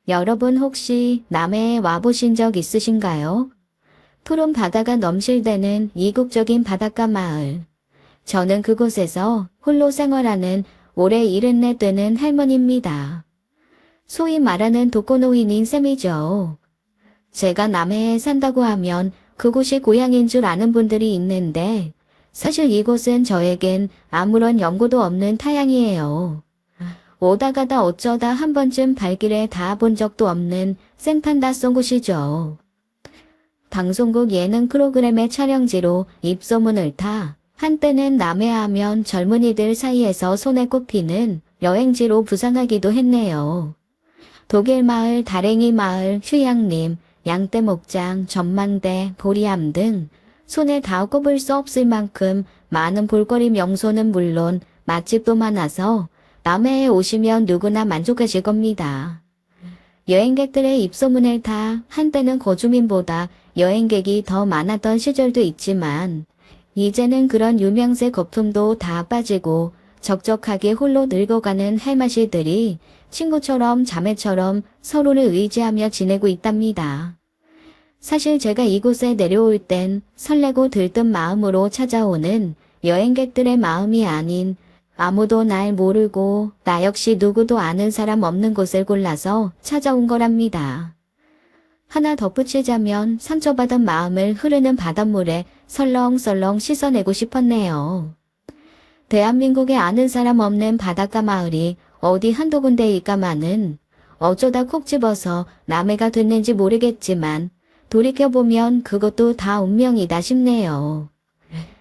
여러분 혹시 남해에 와보신 적 있으신가요? 푸른 바다가 넘실대는 이국적인 바닷가 마을. 저는 그곳에서 홀로 생활하는 올해 74 되는 할머니입니다. 소위 말하는 독거노인인 셈이죠. 제가 남해에 산다고 하면 그곳이 고향인 줄 아는 분들이 있는데 사실 이곳은 저에겐 아무런 연고도 없는 타향이에요. 오다 가다 어쩌다 한 번쯤 발길에 닿아본 적도 없는 생판 낯선 곳이죠. 방송국 예능 프로그램의 촬영지로 입소문을 타 한때는 남해하면 젊은이들 사이에서 손에 꼽히는 여행지로 부상하기도 했네요. 독일 마을, 다랭이 마을, 휴양림, 양떼 목장, 전망대, 보리암 등 손에 다 꼽을 수 없을 만큼 많은 볼거리 명소는 물론 맛집도 많아서 남해에 오시면 누구나 만족하실 겁니다. 여행객들의 입소문을 타 한때는 거주민보다 여행객이 더 많았던 시절도 있지만 이제는 그런 유명세 거품도 다 빠지고 적적하게 홀로 늙어가는 할마씨들이 친구처럼 자매처럼 서로를 의지하며 지내고 있답니다. 사실 제가 이곳에 내려올 땐 설레고 들뜬 마음으로 찾아오는 여행객들의 마음이 아닌 아무도 날 모르고 나 역시 누구도 아는 사람 없는 곳을 골라서 찾아온 거랍니다. 하나 덧붙이자면 상처받은 마음을 흐르는 바닷물에 설렁설렁 씻어내고 싶었네요. 대한민국에 아는 사람 없는 바닷가 마을이 어디 한두 군데일까마는 어쩌다 콕 집어서 남해가 됐는지 모르겠지만 돌이켜보면 그것도 다 운명이다 싶네요.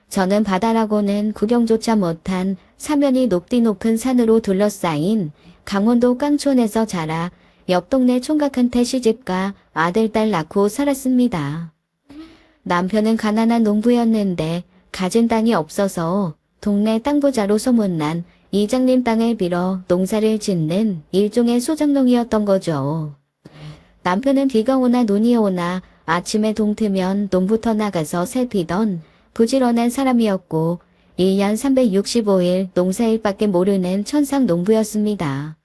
저는 바다라고는 구경조차 못한 사면이 높디 높은 산으로 둘러싸인 강원도 깡촌에서 자라 옆 동네 총각한테 시집가 아들, 딸 낳고 살았습니다. 남편은 가난한 농부였는데 가진 땅이 없어서 동네 땅부자로 소문난 이장님 땅을 빌어 농사를 짓는 일종의 소작농이었던 거죠. 남편은 비가 오나 눈이 오나 아침에 동트면 논부터 나가서 살피던 부지런한 사람이었고 1년 365일 농사일밖에 모르는 천상 농부였습니다.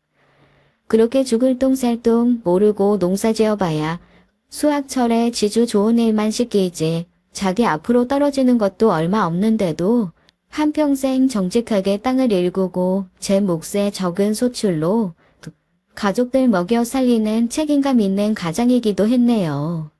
그렇게 죽을 똥 살 똥 모르고 농사 지어봐야 수확철에 지주 좋은 일만 시키지 자기 앞으로 떨어지는 것도 얼마 없는데도 한평생 정직하게 땅을 일구고 제 몫의 적은 소출로 가족들 먹여 살리는 책임감 있는 가장이기도 했네요.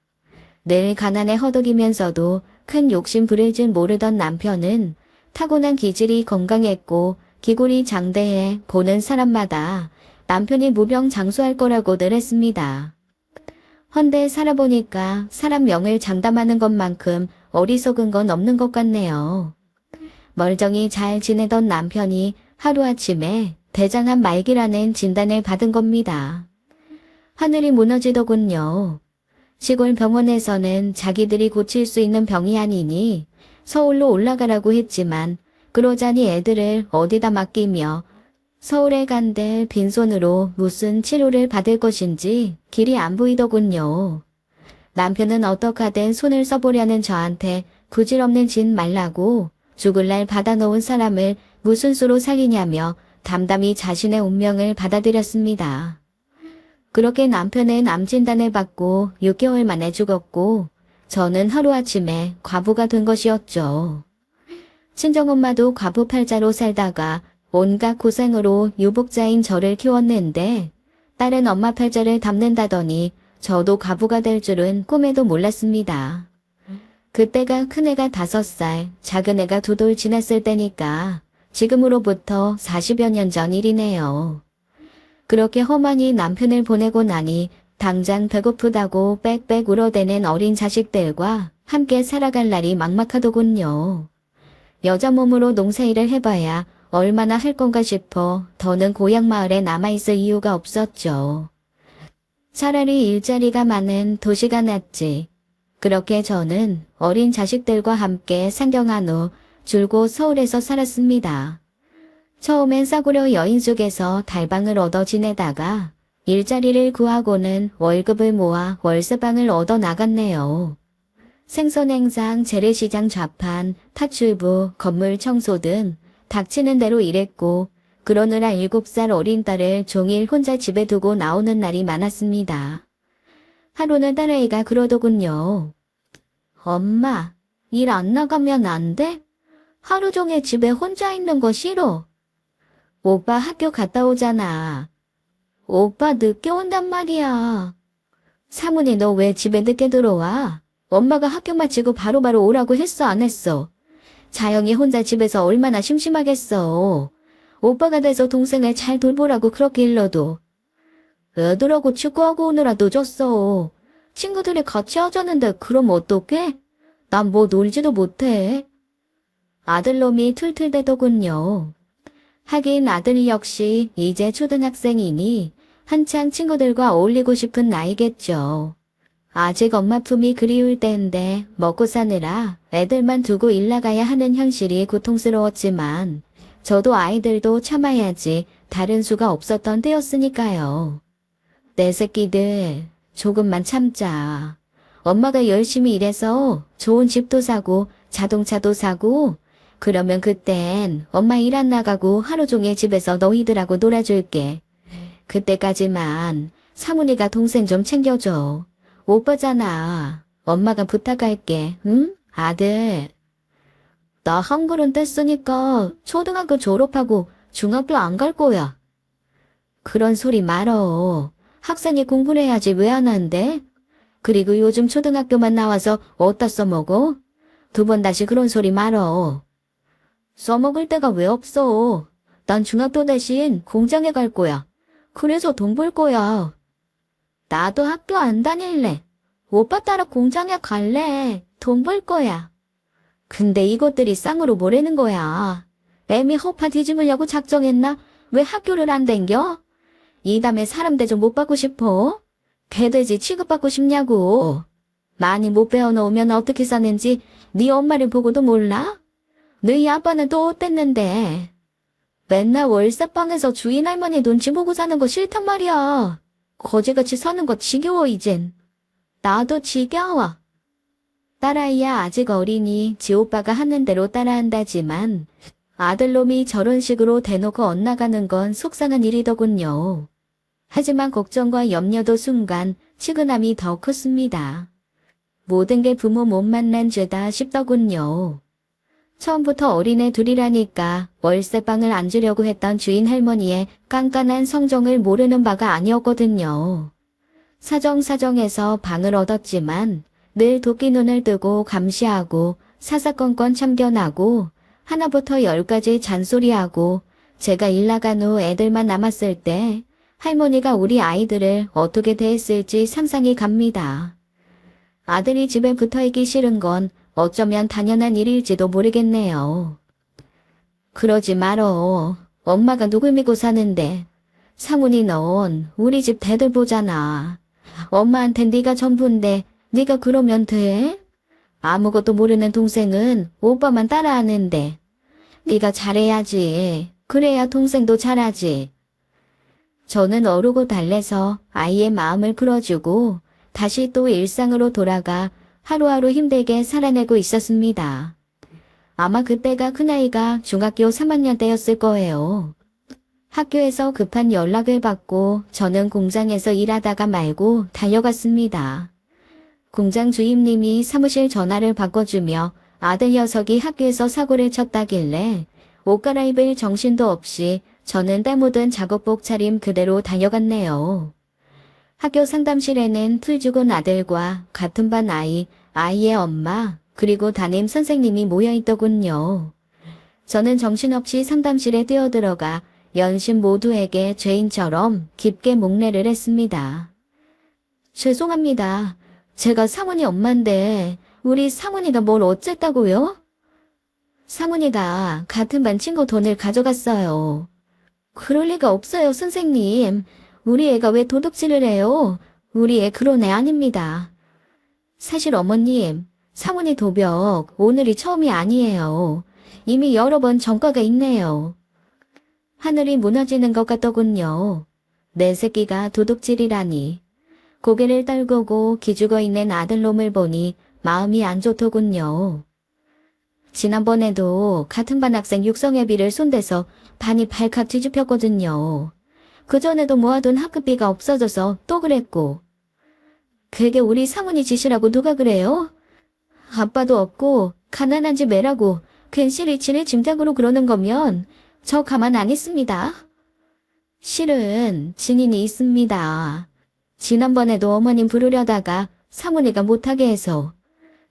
늘 가난에 허덕이면서도 큰 욕심 부릴 줄 모르던 남편은 타고난 기질이 건강했고 기골이 장대해 보는 사람마다 남편이 무병장수할 거라고 늘 했습니다. 헌데 살아보니까 사람 명을 장담하는 것만큼 어리석은 건 없는 것 같네요. 멀쩡히 잘 지내던 남편이 하루아침에 대장암 말기라는 진단을 받은 겁니다. 하늘이 무너지더군요. 시골 병원에서는 자기들이 고칠 수 있는 병이 아니니 서울로 올라가라고 했지만 그러자니 애들을 어디다 맡기며 서울에 간데 빈손으로 무슨 치료를 받을 것인지 길이 안 보이더군요. 남편은 어떡하든 손을 써보려는 저한테 부질없는 짓 말라고 죽을 날 받아놓은 사람을 무슨 수로 살리냐며 담담히 자신의 운명을 받아들였습니다. 그렇게 남편은 암 진단을 받고 6개월 만에 죽었고 저는 하루아침에 과부가 된 것이었죠. 친정엄마도 과부 팔자로 살다가 온갖 고생으로 유복자인 저를 키웠는데 딸은 엄마 팔자를 담는다더니 저도 과부가 될 줄은 꿈에도 몰랐습니다. 그때가 큰애가 5살, 작은애가 2돌 지났을 때니까 지금으로부터 40여 년 전 일이네요. 그렇게 험하니 남편을 보내고 나니 당장 배고프다고 빽빽 울어대는 어린 자식들과 함께 살아갈 날이 막막하더군요. 여자 몸으로 농사일을 해봐야 얼마나 할 건가 싶어 더는 고향 마을에 남아있을 이유가 없었죠. 차라리 일자리가 많은 도시가 낫지. 그렇게 저는 어린 자식들과 함께 상경한 후 줄곧 서울에서 살았습니다. 처음엔 싸구려 여인숙에서 달방을 얻어 지내다가 일자리를 구하고는 월급을 모아 월세방을 얻어 나갔네요. 생선 행상, 재래시장 좌판, 파출부, 건물 청소 등 닥치는 대로 일했고 그러느라 7살 어린 딸을 종일 혼자 집에 두고 나오는 날이 많았습니다. 하루는 딸아이가 그러더군요. 엄마, 일 안 나가면 안 돼? 하루 종일 집에 혼자 있는 거 싫어. 오빠 학교 갔다 오잖아. 오빠 늦게 온단 말이야. 사문이 너 왜 집에 늦게 들어와? 엄마가 학교 마치고 바로바로 오라고 했어, 안 했어? 자영이 혼자 집에서 얼마나 심심하겠어. 오빠가 돼서 동생을 잘 돌보라고 그렇게 일러도. 애들하고 축구하고 오느라 늦었어. 친구들이 같이 하자는데 그럼 어떡해? 난 뭐 놀지도 못해. 아들놈이 툴툴대더군요. 하긴 아들 역시 이제 초등학생이니 한창 친구들과 어울리고 싶은 나이겠죠. 아직 엄마 품이 그리울 때인데 먹고 사느라 애들만 두고 일 나가야 하는 현실이 고통스러웠지만 저도 아이들도 참아야지 다른 수가 없었던 때였으니까요. 내 새끼들 조금만 참자. 엄마가 열심히 일해서 좋은 집도 사고 자동차도 사고 그러면 그땐 엄마 일 안 나가고 하루 종일 집에서 너희들하고 놀아줄게. 그때까지만 사문이가 동생 좀 챙겨줘. 오빠잖아. 엄마가 부탁할게. 응? 아들. 나 한글은 뗐으니까 초등학교 졸업하고 중학교 안 갈 거야. 그런 소리 말어. 학생이 공부를 해야지 왜 안 한대? 그리고 요즘 초등학교만 나와서 어디다 써먹어? 2번 다시 그런 소리 말어. 써먹을 데가 왜 없어? 난 중학교 대신 공장에 갈 거야. 그래서 돈 벌 거야. 나도 학교 안 다닐래. 오빠 따라 공장에 갈래. 돈 벌 거야. 근데 이것들이 쌍으로 뭐라는 거야. 애미 허파 뒤집으려고 작정했나? 왜 학교를 안 댕겨? 이 다음에 사람 대접 못 받고 싶어? 개돼지 취급받고 싶냐고. 많이 못 배워놓으면 어떻게 사는지 네 엄마를 보고도 몰라? 너희 아빠는 또 어땠는데? 맨날 월세방에서 주인 할머니 눈치 보고 사는 거 싫단 말이야. 거지같이 사는 거 지겨워 이젠. 나도 지겨워. 딸아이야 아직 어리니 지 오빠가 하는 대로 따라한다지만 아들놈이 저런 식으로 대놓고 엇나가는 건 속상한 일이더군요. 하지만 걱정과 염려도 순간 치근함이 더 컸습니다. 모든 게 부모 못 만난 죄다 싶더군요. 처음부터 어린애 둘이라니까 월세방을 안 주려고 했던 주인 할머니의 깐깐한 성정을 모르는 바가 아니었거든요. 사정사정해서 방을 얻었지만 늘 도끼 눈을 뜨고 감시하고 사사건건 참견하고 하나부터 10까지 잔소리하고 제가 일 나간 후 애들만 남았을 때 할머니가 우리 아이들을 어떻게 대했을지 상상이 갑니다. 아들이 집에 붙어있기 싫은 건 어쩌면 당연한 일일지도 모르겠네요. 그러지 말어. 엄마가 누굴 믿고 사는데. 상훈이 넌 우리 집 대들 보잖아. 엄마한텐 네가 전부인데 네가 그러면 돼? 아무것도 모르는 동생은 오빠만 따라하는데. 네가 잘해야지. 그래야 동생도 잘하지. 저는 어르고 달래서 아이의 마음을 풀어주고 다시 또 일상으로 돌아가 하루하루 힘들게 살아내고 있었습니다. 아마 그때가 큰아이가 중학교 3학년 때였을 거예요. 학교에서 급한 연락을 받고 저는 공장에서 일하다가 말고 달려갔습니다. 공장 주임님이 사무실 전화를 바꿔주며 아들 녀석이 학교에서 사고를 쳤다길래 옷 갈아입을 정신도 없이 저는 때 묻은 작업복 차림 그대로 달려갔네요. 학교 상담실에는 풀 죽은 아들과 같은 반 아이의 엄마, 그리고 담임 선생님이 모여있더군요. 저는 정신없이 상담실에 뛰어들어가 연신 모두에게 죄인처럼 깊게 목례를 했습니다. 죄송합니다. 제가 상훈이 엄마인데 우리 상훈이가 뭘 어쨌다고요? 상훈이가 같은 반 친구 돈을 가져갔어요. 그럴 리가 없어요, 선생님. 우리 애가 왜 도둑질을 해요? 우리 애 그런 애 아닙니다. 사실 어머님, 상훈이 도벽 오늘이 처음이 아니에요. 이미 여러 번 전과가 있네요. 하늘이 무너지는 것 같더군요. 내 새끼가 도둑질이라니. 고개를 떨구고 기죽어 있는 아들놈을 보니 마음이 안 좋더군요. 지난번에도 같은 반 학생 육성회비를 손대서 반이 발칵 뒤집혔거든요. 그전에도 모아둔 학급비가 없어져서 또 그랬고. 그게 우리 사모님 짓이라고 누가 그래요? 아빠도 없고 가난한 집 애라고 괜시리 지를 짐작으로 그러는 거면 저 가만 안 있습니다. 실은 증인이 있습니다. 지난번에도 어머님 부르려다가 사모니가 못하게 해서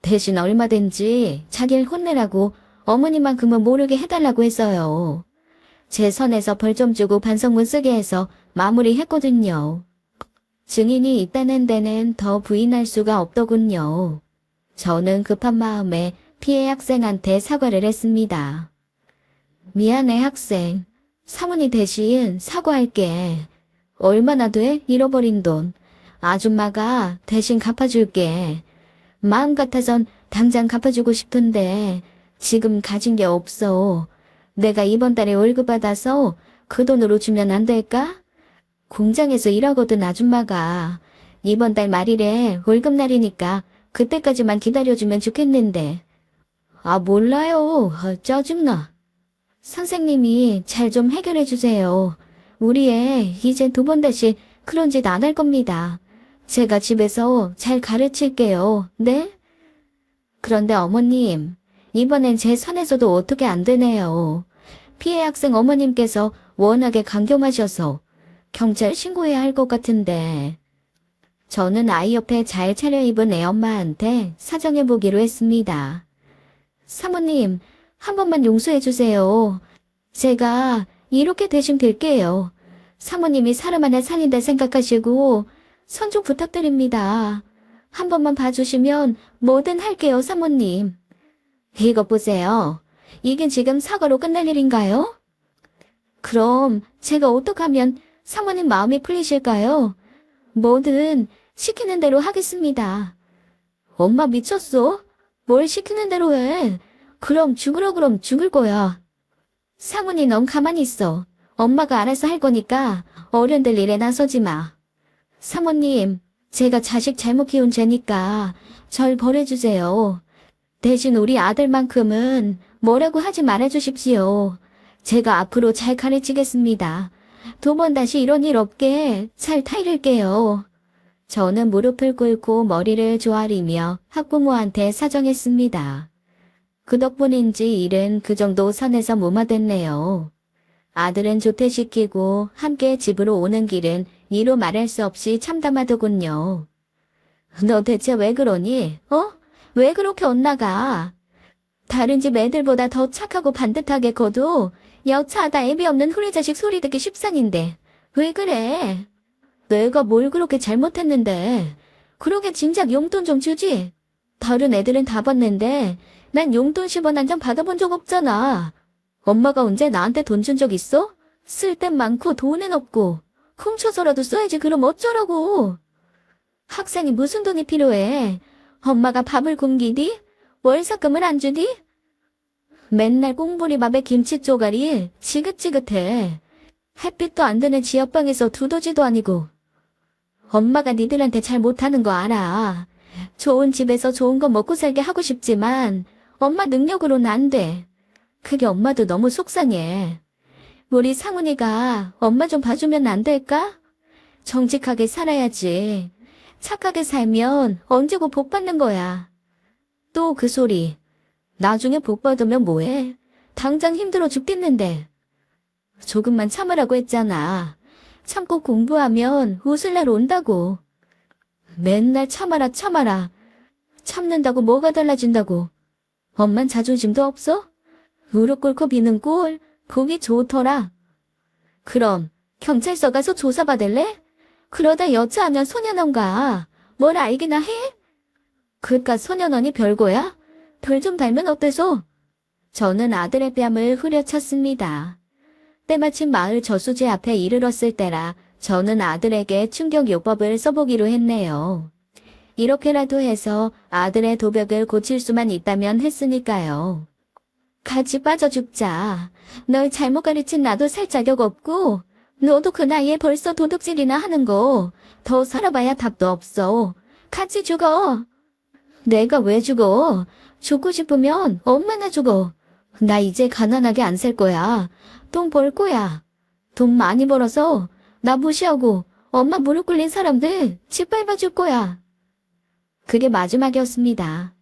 대신 얼마든지 자기를 혼내라고 어머님만큼은 모르게 해달라고 했어요. 제 선에서 벌 좀 주고 반성문 쓰게 해서 마무리했거든요. 증인이 있다는 데는 더 부인할 수가 없더군요. 저는 급한 마음에 피해 학생한테 사과를 했습니다. 미안해 학생. 사모님 대신 사과할게. 얼마나 돼? 잃어버린 돈. 아줌마가 대신 갚아줄게. 마음 같아선 당장 갚아주고 싶은데 지금 가진 게 없어. 내가 이번 달에 월급 받아서 그 돈으로 주면 안 될까? 공장에서 일하거든 아줌마가. 이번 달 말일에 월급날이니까 그때까지만 기다려주면 좋겠는데. 아 몰라요. 짜증나. 선생님이 잘 좀 해결해 주세요. 우리 애 이제 2번 다시 그런 짓 안 할 겁니다. 제가 집에서 잘 가르칠게요. 네? 그런데 어머님, 이번엔 제 선에서도 어떻게 안 되네요. 피해 학생 어머님께서 워낙에 강경하셔서 경찰 신고해야 할 것 같은데. 저는 아이 옆에 잘 차려입은 애엄마한테 사정해보기로 했습니다. 사모님, 한 번만 용서해 주세요. 제가 이렇게 대신 될게요. 사모님이 사람 하나 살린다 생각하시고 선 좀 부탁드립니다. 한 번만 봐주시면 뭐든 할게요, 사모님. 이것 보세요. 이게 지금 사과로 끝날 일인가요? 그럼 제가 어떡하면 사모님 마음이 풀리실까요? 뭐든 시키는 대로 하겠습니다. 엄마 미쳤어? 뭘 시키는 대로 해? 그럼 죽으러 그럼 죽을 거야. 사모님 넌 가만히 있어. 엄마가 알아서 할 거니까 어른들 일에 나서지 마. 사모님, 제가 자식 잘못 키운 죄니까 절 벌해주세요. 대신 우리 아들만큼은 뭐라고 하지 말아주십시오. 제가 앞으로 잘 가르치겠습니다. 2번 다시 이런 일 없게 잘 타이를게요. 저는 무릎을 꿇고 머리를 조아리며 학부모한테 사정했습니다. 그 덕분인지 일은 그 정도 선에서 무마됐네요. 아들은 조퇴시키고 함께 집으로 오는 길은 이로 말할 수 없이 참담하더군요. 너 대체 왜 그러니? 왜 그렇게 엇나가? 다른 집 애들보다 더 착하고 반듯하게 커도 여차하다 애비 없는 후리 자식 소리 듣기 십상인데 왜 그래? 내가 뭘 그렇게 잘못했는데? 그러게 진작 용돈 좀 주지. 다른 애들은 다 받는데 난 용돈 10원 한 장 받아본 적 없잖아. 엄마가 언제 나한테 돈 준 적 있어? 쓸 땐 많고 돈은 없고 훔쳐서라도 써야지 그럼 어쩌라고. 학생이 무슨 돈이 필요해? 엄마가 밥을 굶기디? 월삭금을 안 주디? 맨날 꽁보리밥에 김치 쪼가리 지긋지긋해. 햇빛도 안 드는 지하방에서 두더지도 아니고. 엄마가 니들한테 잘 못하는 거 알아. 좋은 집에서 좋은 거 먹고 살게 하고 싶지만 엄마 능력으로는 안 돼. 그게 엄마도 너무 속상해. 우리 상훈이가 엄마 좀 봐주면 안 될까? 정직하게 살아야지. 착하게 살면 언제고 복 받는 거야. 또 그 소리. 나중에 복 받으면 뭐해? 당장 힘들어 죽겠는데. 조금만 참으라고 했잖아. 참고 공부하면 웃을 날 온다고. 맨날 참아라 참아라. 참는다고 뭐가 달라진다고. 엄만 자존심도 없어? 무릎 꿇고 비는 꼴 보기 좋더라. 그럼 경찰서 가서 조사받을래? 그러다 여차하면 소년원 가. 뭘 알기나 해? 그깟 소년원이 별거야? 별 좀 달면 어때서? 저는 아들의 뺨을 후려쳤습니다. 때마침 마을 저수지 앞에 이르렀을 때라 저는 아들에게 충격요법을 써보기로 했네요. 이렇게라도 해서 아들의 도벽을 고칠 수만 있다면 했으니까요. 같이 빠져 죽자. 널 잘못 가르친 나도 살 자격 없고 너도 그 나이에 벌써 도둑질이나 하는 거 더 살아봐야 답도 없어. 같이 죽어. 내가 왜 죽어? 죽고 싶으면 엄마나 죽어. 나 이제 가난하게 안 살 거야. 돈 벌 거야. 돈 많이 벌어서 나 무시하고 엄마 무릎 꿇린 사람들 짓밟아 줄 거야. 그게 마지막이었습니다.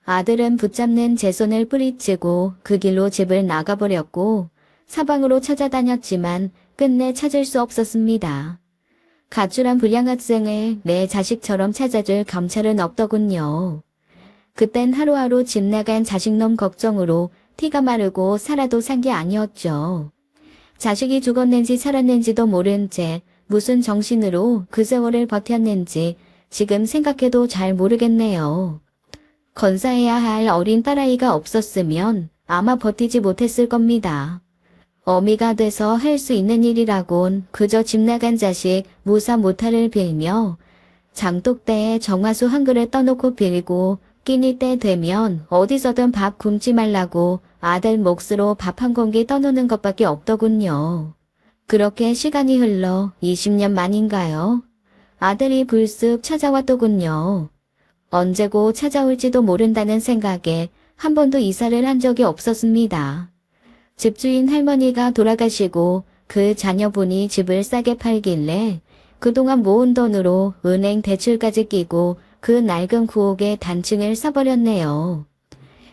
아들은 붙잡는 제 손을 뿌리치고 그 길로 집을 나가버렸고 사방으로 찾아다녔지만 끝내 찾을 수 없었습니다. 가출한 불량학생을 내 자식처럼 찾아줄 경찰은 없더군요. 그땐 하루하루 집 나간 자식놈 걱정으로 티가 마르고 살아도 산 게 아니었죠. 자식이 죽었는지 살았는지도 모른 채 무슨 정신으로 그 세월을 버텼는지 지금 생각해도 잘 모르겠네요. 건사해야 할 어린 딸아이가 없었으면 아마 버티지 못했을 겁니다. 어미가 돼서 할 수 있는 일이라곤 그저 집 나간 자식 무사 못할을 빌며 장독대에 정화수 한 그릇 떠놓고 빌고 끼니 때 되면 어디서든 밥 굶지 말라고 아들 몫으로 밥 한 공기 떠놓는 것밖에 없더군요. 그렇게 시간이 흘러 20년 만인가요? 아들이 불쑥 찾아왔더군요. 언제고 찾아올지도 모른다는 생각에 한 번도 이사를 한 적이 없었습니다. 집주인 할머니가 돌아가시고 그 자녀분이 집을 싸게 팔길래 그동안 모은 돈으로 은행 대출까지 끼고 그 낡은 구옥에 단층을 사버렸네요.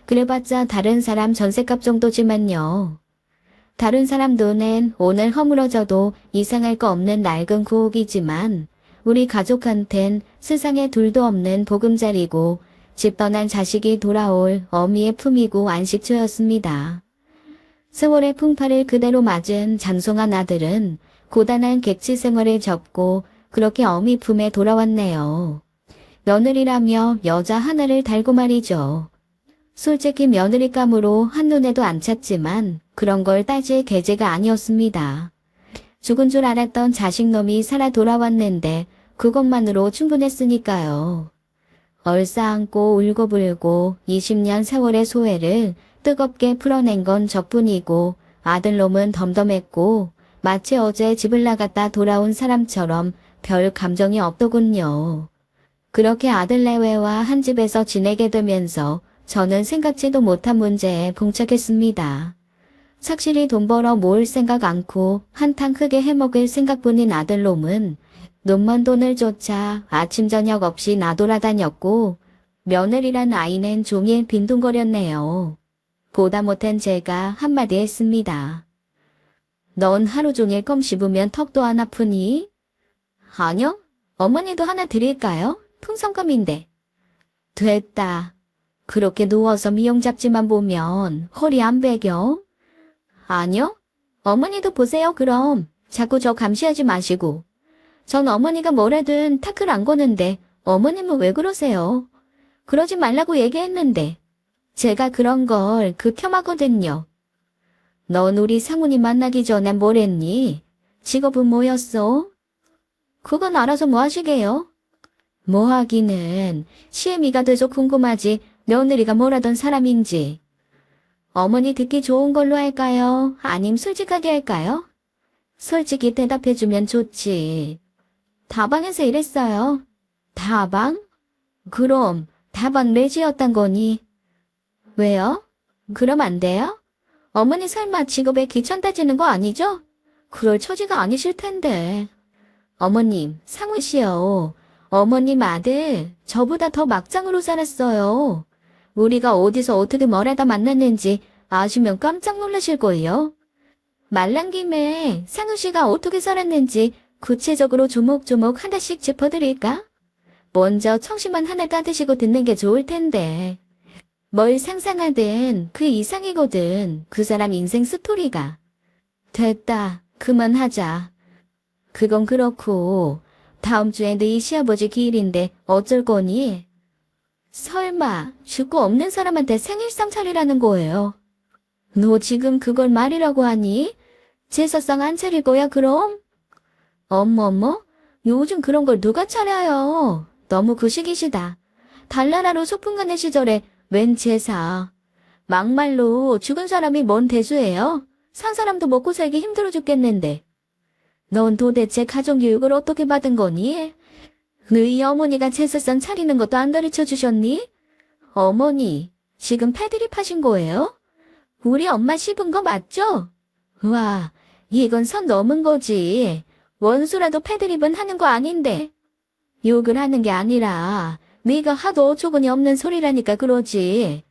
그래봤자 다른 사람 전셋값 정도지만요. 다른 사람 눈엔 오늘 허물어져도 이상할 거 없는 낡은 구옥이지만 우리 가족한텐 세상에 둘도 없는 보금자리고 집 떠난 자식이 돌아올 어미의 품이고 안식처였습니다. 세월의 풍파를 그대로 맞은 장성한 아들은 고단한 객지 생활을 접고 그렇게 어미 품에 돌아왔네요. 며느리라며 여자 하나를 달고 말이죠. 솔직히 며느리감으로 한눈에도 안 찼지만 그런 걸 따질 계제가 아니었습니다. 죽은 줄 알았던 자식놈이 살아 돌아왔는데 그것만으로 충분했으니까요. 얼싸안고 울고불고 20년 세월의 소회를 뜨겁게 풀어낸 건 저뿐이고 아들놈은 덤덤했고 마치 어제 집을 나갔다 돌아온 사람처럼 별 감정이 없더군요. 그렇게 아들 내외와 한 집에서 지내게 되면서 저는 생각지도 못한 문제에 봉착했습니다. 착실히 돈 벌어 모을 생각 않고 한탕 크게 해먹을 생각뿐인 아들놈은 눈먼 돈을 쫓아 아침 저녁 없이 나돌아다녔고 며느리란 아이는 종일 빈둥거렸네요. 보다 못한 제가 한마디 했습니다. 넌 하루 종일 껌 씹으면 턱도 안 아프니? 아니요. 어머니도 하나 드릴까요? 풍선껌인데. 됐다. 그렇게 누워서 미용 잡지만 보면 허리 안 베겨? 아니요. 어머니도 보세요 그럼. 자꾸 저 감시하지 마시고. 전 어머니가 뭐라든 타클 안 거는데 어머님은 왜 그러세요? 그러지 말라고 얘기했는데. 제가 그런 걸 극혐하거든요. 넌 우리 상훈이 만나기 전에 뭘 했니? 직업은 뭐였어? 그건 알아서 뭐 하시게요? 뭐 하기는 시애미가 돼서 궁금하지 며느리가 뭐라던 사람인지. 어머니 듣기 좋은 걸로 할까요? 아님 솔직하게 할까요? 솔직히 대답해주면 좋지. 다방에서 일했어요. 다방? 그럼 다방 레지였단 거니? 왜요? 그럼 안 돼요? 어머니 설마 직업에 귀천 따지는 거 아니죠? 그럴 처지가 아니실 텐데. 어머님, 상훈 씨요. 어머님 아들, 저보다 더 막장으로 살았어요. 우리가 어디서 어떻게 뭘 하다 만났는지 아시면 깜짝 놀라실 거예요. 말란 김에 상훈 씨가 어떻게 살았는지 구체적으로 조목조목 하나씩 짚어드릴까? 먼저 청심환 하나 따드시고 듣는 게 좋을 텐데. 뭘 상상하든 그 이상이거든. 그 사람 인생 스토리가. 됐다. 그만하자. 그건 그렇고 다음 주에 너희 시아버지 기일인데 어쩔 거니? 설마 죽고 없는 사람한테 생일상 차리라는 거예요. 너 지금 그걸 말이라고 하니? 제사상 안 차릴 거야 그럼? 어머머? 요즘 그런 걸 누가 차려요? 너무 구식이시다. 달나라로 소풍 가는 시절에 웬 제사. 막말로 죽은 사람이 뭔 대수예요? 산 사람도 먹고 살기 힘들어 죽겠는데. 넌 도대체 가족교육을 어떻게 받은 거니? 너희 어머니가 제사상 차리는 것도 안 가르쳐 주셨니? 어머니, 지금 패드립 하신 거예요? 우리 엄마 씹은 거 맞죠? 우와, 이건 선 넘은 거지. 원수라도 패드립은 하는 거 아닌데. 욕을 하는 게 아니라 네가 하도 어처구니 없는 소리라니까 그러지.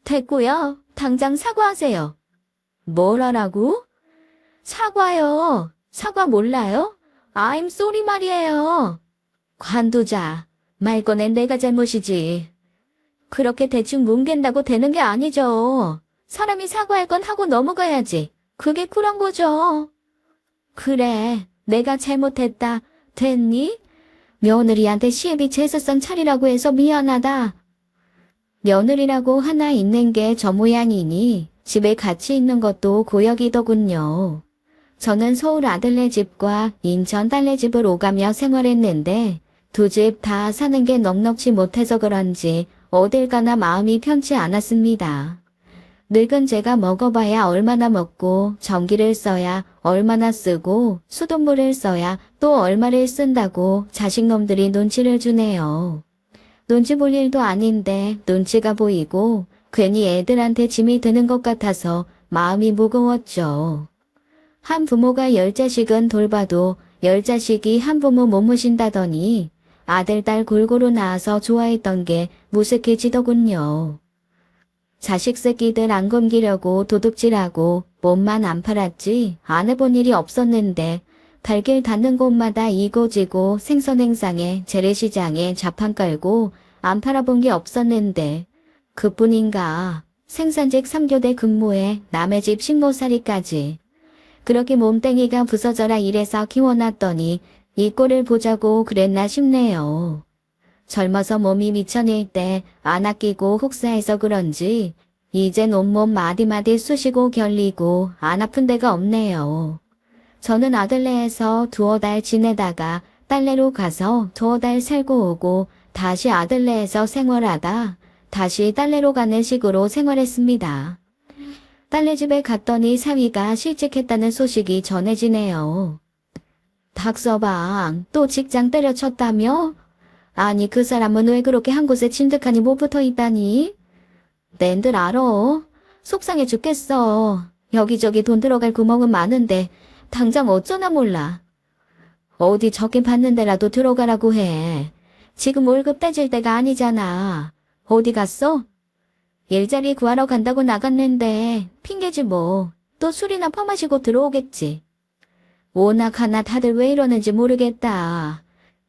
됐고요. 당장 사과하세요. 뭘 하라고? 사과요. 사과 몰라요? I'm sorry 말이에요. 관두자. 말 꺼낸 내가 잘못이지. 그렇게 대충 뭉갠다고 되는 게 아니죠. 사람이 사과할 건 하고 넘어가야지. 그게 쿨한 거죠. 그래, 내가 잘못했다. 됐니? 며느리한테 시애비 제사상 차리라고 해서 미안하다. 며느리라고 하나 있는 게 저 모양이니 집에 같이 있는 것도 고역이더군요. 저는 서울 아들네 집과 인천 딸네 집을 오가며 생활했는데 두 집 다 사는 게 넉넉지 못해서 그런지 어딜 가나 마음이 편치 않았습니다. 늙은 제가 먹어봐야 얼마나 먹고 전기를 써야 얼마나 쓰고 수돗물을 써야 또 얼마를 쓴다고 자식놈들이 눈치를 주네요. 눈치 볼 일도 아닌데 눈치가 보이고 괜히 애들한테 짐이 드는 것 같아서 마음이 무거웠죠. 한 부모가 10자식은 돌봐도 10자식이 한 부모 못 모신다더니 아들, 딸 골고루 낳아서 좋아했던 게 무색해지더군요. 자식 새끼들 안 굶기려고 도둑질하고 몸만 안 팔았지 안 해본 일이 없었는데 발길 닿는 곳마다 이고지고 생선행상에 재래시장에 자판 깔고 안 팔아본 게 없었는데 그뿐인가. 생산직 3교대 근무에 남의 집 식모살이까지. 그렇게 몸뚱이가 부서져라 이래서 키워놨더니 이 꼴을 보자고 그랬나 싶네요. 젊어서 몸이 미쳐낼 때 안 아끼고 혹사해서 그런지 이젠 온몸 마디마디 쑤시고 결리고 안 아픈 데가 없네요. 저는 아들네에서 두어 달 지내다가 딸네로 가서 두어 달 살고 오고 다시 아들네에서 생활하다 다시 딸네로 가는 식으로 생활했습니다. 딸네 집에 갔더니 사위가 실직했다는 소식이 전해지네요. 닥서방 또 직장 때려쳤다며? 아니 그 사람은 왜 그렇게 한 곳에 진득하니 못 붙어 있다니? 낸들 알어. 속상해 죽겠어. 여기저기 돈 들어갈 구멍은 많은데 당장 어쩌나 몰라. 어디 적게 받는 데라도 들어가라고 해. 지금 월급 떼질 때가 아니잖아. 어디 갔어? 일자리 구하러 간다고 나갔는데 핑계지 뭐. 또 술이나 퍼마시고 들어오겠지. 워낙 하나 다들 왜 이러는지 모르겠다.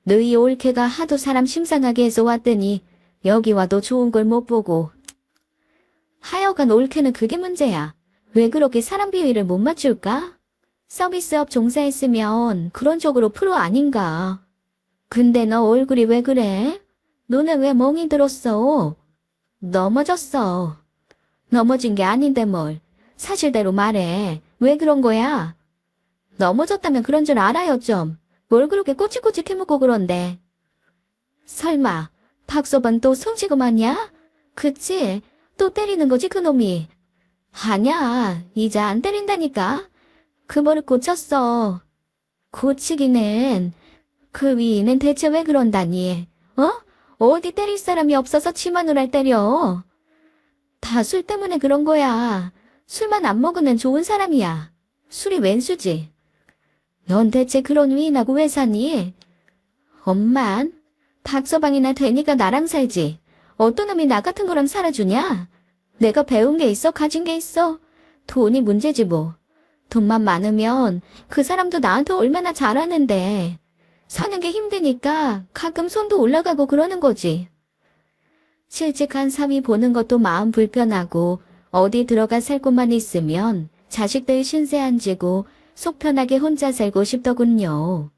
너희 올케가 하도 사람 심상하게 해서 왔더니 여기 와도 좋은 걸 못 보고. 하여간 올케는 그게 문제야. 왜 그렇게 사람 비위를 못 맞출까? 서비스업 종사했으면 그런 쪽으로 프로 아닌가. 근데 너 얼굴이 왜 그래? 너는 왜 멍이 들었어? 넘어졌어. 넘어진 게 아닌데 뭘. 사실대로 말해. 왜 그런 거야? 넘어졌다면 그런 줄 알아요 좀. 뭘 그렇게 꼬치꼬치 캐묻고 그런데. 설마 박서방 또 성지금 하냐? 그치? 또 때리는 거지 그놈이. 아냐, 이제 안 때린다니까. 그 버릇 고쳤어. 고치기는. 그 위는 대체 왜 그런다니? 어? 어디 때릴 사람이 없어서 치마누랄 때려. 다 술 때문에 그런 거야. 술만 안 먹으면 좋은 사람이야. 술이 웬수지. 넌 대체 그런 위인하고 왜 사니? 엄만, 박서방이나 되니까 나랑 살지. 어떤 놈이 나 같은 거랑 살아주냐? 내가 배운 게 있어 가진 게 있어. 돈이 문제지 뭐. 돈만 많으면 그 사람도 나한테 얼마나 잘하는데. 사는 게 힘드니까 가끔 손도 올라가고 그러는 거지. 실직한 사위 보는 것도 마음 불편하고 어디 들어가 살 곳만 있으면 자식들 신세 안 지고 속 편하게 혼자 살고 싶더군요.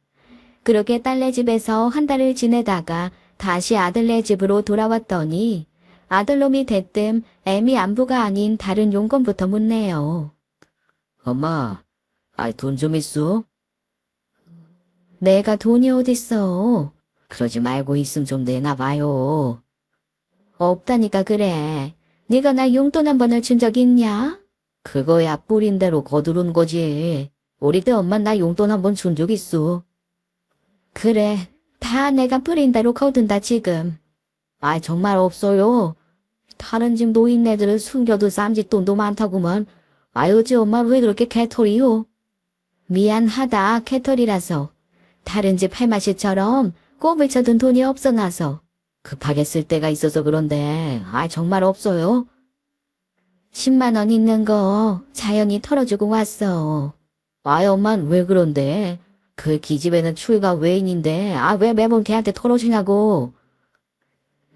그렇게 딸네 집에서 한 달을 지내다가 다시 아들네 집으로 돌아왔더니 아들놈이 대뜸 애미 안부가 아닌 다른 용건부터 묻네요. 엄마, 돈 좀 있어? 내가 돈이 어딨어. 그러지 말고 있으면 좀 내놔봐요. 없다니까 그래. 네가 나 용돈 한 번을 준 적 있냐? 그거야 뿌린 대로 거두른 거지. 우리 때 엄마 나 용돈 한 번 준 적 있어. 그래. 다 내가 뿌린 대로 거둔다 지금. 정말 없어요. 다른 집 노인네들은 숨겨도 쌈짓돈도 많다구먼. 아유, 어째 엄마 왜 그렇게 개털이요? 미안하다, 개털이라서. 다른 집 할마씨처럼 꼽을 쳐둔 돈이 없어 나서. 급하게 쓸 때가 있어서 그런데, 정말 없어요. 10만 원 있는 거 자연히 털어주고 왔어. 엄만 왜 그런데? 그 기집애는 출가 외인인데, 왜 매번 걔한테 털어주냐고.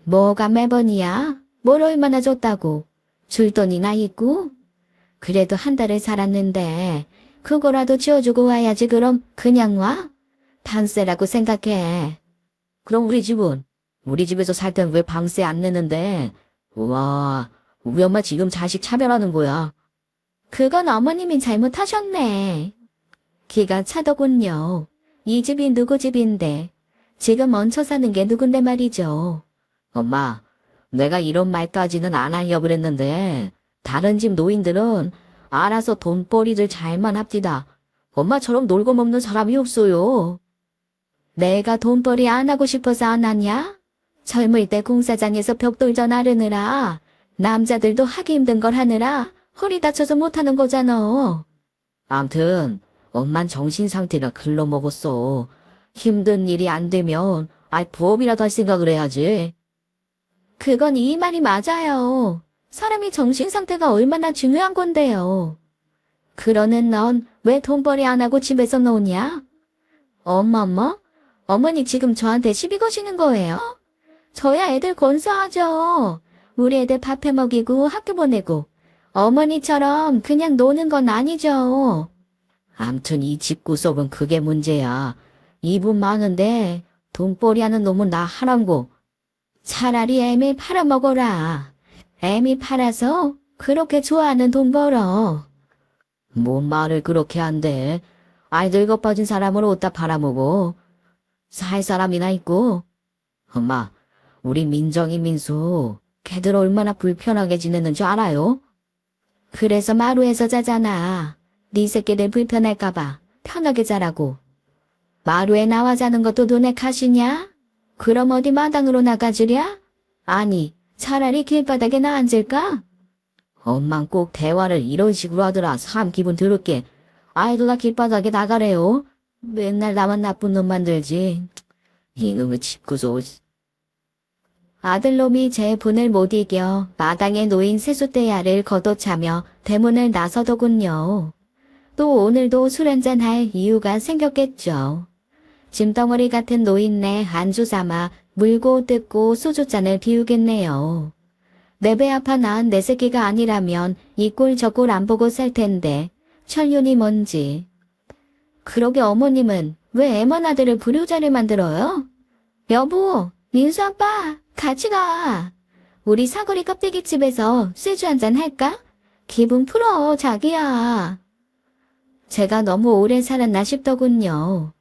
뭐가 매번이야? 뭘 얼마나 줬다고? 줄 돈이나 있고? 그래도 한 달을 살았는데 그거라도 지어주고 와야지. 그럼 그냥 와? 방세라고 생각해. 그럼 우리 집에서 살 땐 왜 방세 안 내는데? 우와, 우리 엄마 지금 자식 차별하는 거야. 그건 어머님이 잘못하셨네. 기가 차더군요. 이 집이 누구 집인데 지금 얹혀 사는 게 누군데 말이죠. 엄마, 내가 이런 말까지는 안 하려고 그랬는데, 다른 집 노인들은 알아서 돈벌이들 잘만 합디다. 엄마처럼 놀고 먹는 사람이 없어요. 내가 돈벌이 안 하고 싶어서 안 하냐? 젊을 때 공사장에서 벽돌 나르느라 남자들도 하기 힘든 걸 하느라 허리 다쳐서 못하는 거잖아. 암튼 엄만 정신 상태가 글러먹었어. 힘든 일이 안 되면 부업이라도 할 생각을 해야지. 그건 이 말이 맞아요. 사람이 정신 상태가 얼마나 중요한 건데요. 그러는 넌 왜 돈벌이 안 하고 집에서 노냐? 엄마? 어머니 지금 저한테 시비 거시는 거예요? 저야 애들 건사하죠. 우리 애들 밥해 먹이고 학교 보내고. 어머니처럼 그냥 노는 건 아니죠. 암튼 이 집구석은 그게 문제야. 이분 많은데 돈벌이 하는 놈은 나 하란고. 차라리 애미 팔아먹어라. 애미 팔아서 그렇게 좋아하는 돈 벌어. 뭔 말을 그렇게 한대. 늙어 빠진 사람을 어디다 팔아먹어. 살 사람이나 있고. 엄마, 우리 민정이 민수, 걔들 얼마나 불편하게 지내는 줄 알아요? 그래서 마루에서 자잖아. 네 새끼들 불편할까봐 편하게 자라고. 마루에 나와 자는 것도 눈에 가시냐? 그럼 어디 마당으로 나가주랴? 아니, 차라리 길바닥에 나 앉을까? 엄만 꼭 대화를 이런 식으로 하더라. 참 기분 더럽게. 아이들아 길바닥에 나가래요. 맨날 나만 나쁜 놈 만들지. 이놈의 집구석. 아들놈이 제 분을 못 이겨 마당에 놓인 세숫대야를 걷어차며 대문을 나서더군요. 또 오늘도 술 한잔 할 이유가 생겼겠죠. 짐덩어리 같은 노인네 안주 삼아 물고 뜯고 소주잔을 비우겠네요. 내 배 아파 낳은 내 새끼가 아니라면 이 꼴 저 꼴 안 보고 살 텐데 천륜이 뭔지. 그러게 어머님은 왜 애먼 아들을 불효자를 만들어요? 여보, 민수 아빠 같이 가. 우리 사거리 껍데기집에서 쇠주 한잔 할까? 기분 풀어 자기야. 제가 너무 오래 살았나 싶더군요.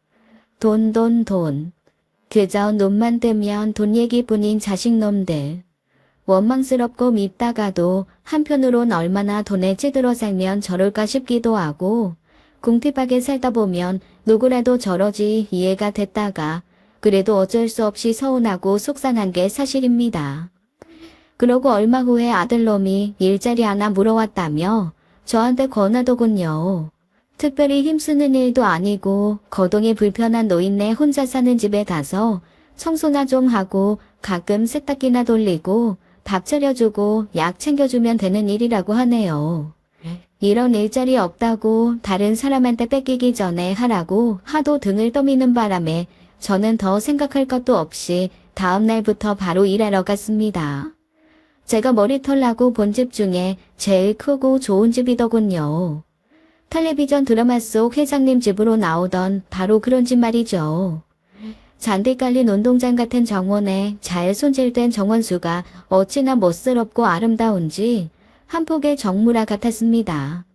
돈. 그저 눈만 뜨면 돈 얘기뿐인 자식놈들. 원망스럽고 밉다가도 한편으론 얼마나 돈에 찌들어 살면 저럴까 싶기도 하고 궁핍하게 살다 보면 누구라도 저러지 이해가 됐다가 그래도 어쩔 수 없이 서운하고 속상한 게 사실입니다. 그러고 얼마 후에 아들놈이 일자리 하나 물어왔다며 저한테 권하더군요. 특별히 힘쓰는 일도 아니고 거동이 불편한 노인네 혼자 사는 집에 가서 청소나 좀 하고 가끔 세탁기나 돌리고 밥 차려주고 약 챙겨주면 되는 일이라고 하네요. 이런 일자리 없다고 다른 사람한테 뺏기기 전에 하라고 하도 등을 떠미는 바람에 저는 더 생각할 것도 없이 다음 날부터 바로 일하러 갔습니다. 제가 머리털 나고 본 집 중에 제일 크고 좋은 집이더군요. 텔레비전 드라마 속 회장님 집으로 나오던 바로 그런 집 말이죠. 잔디 깔린 운동장 같은 정원에 잘 손질된 정원수가 어찌나 멋스럽고 아름다운지 한 폭의 정무라 같았습니다.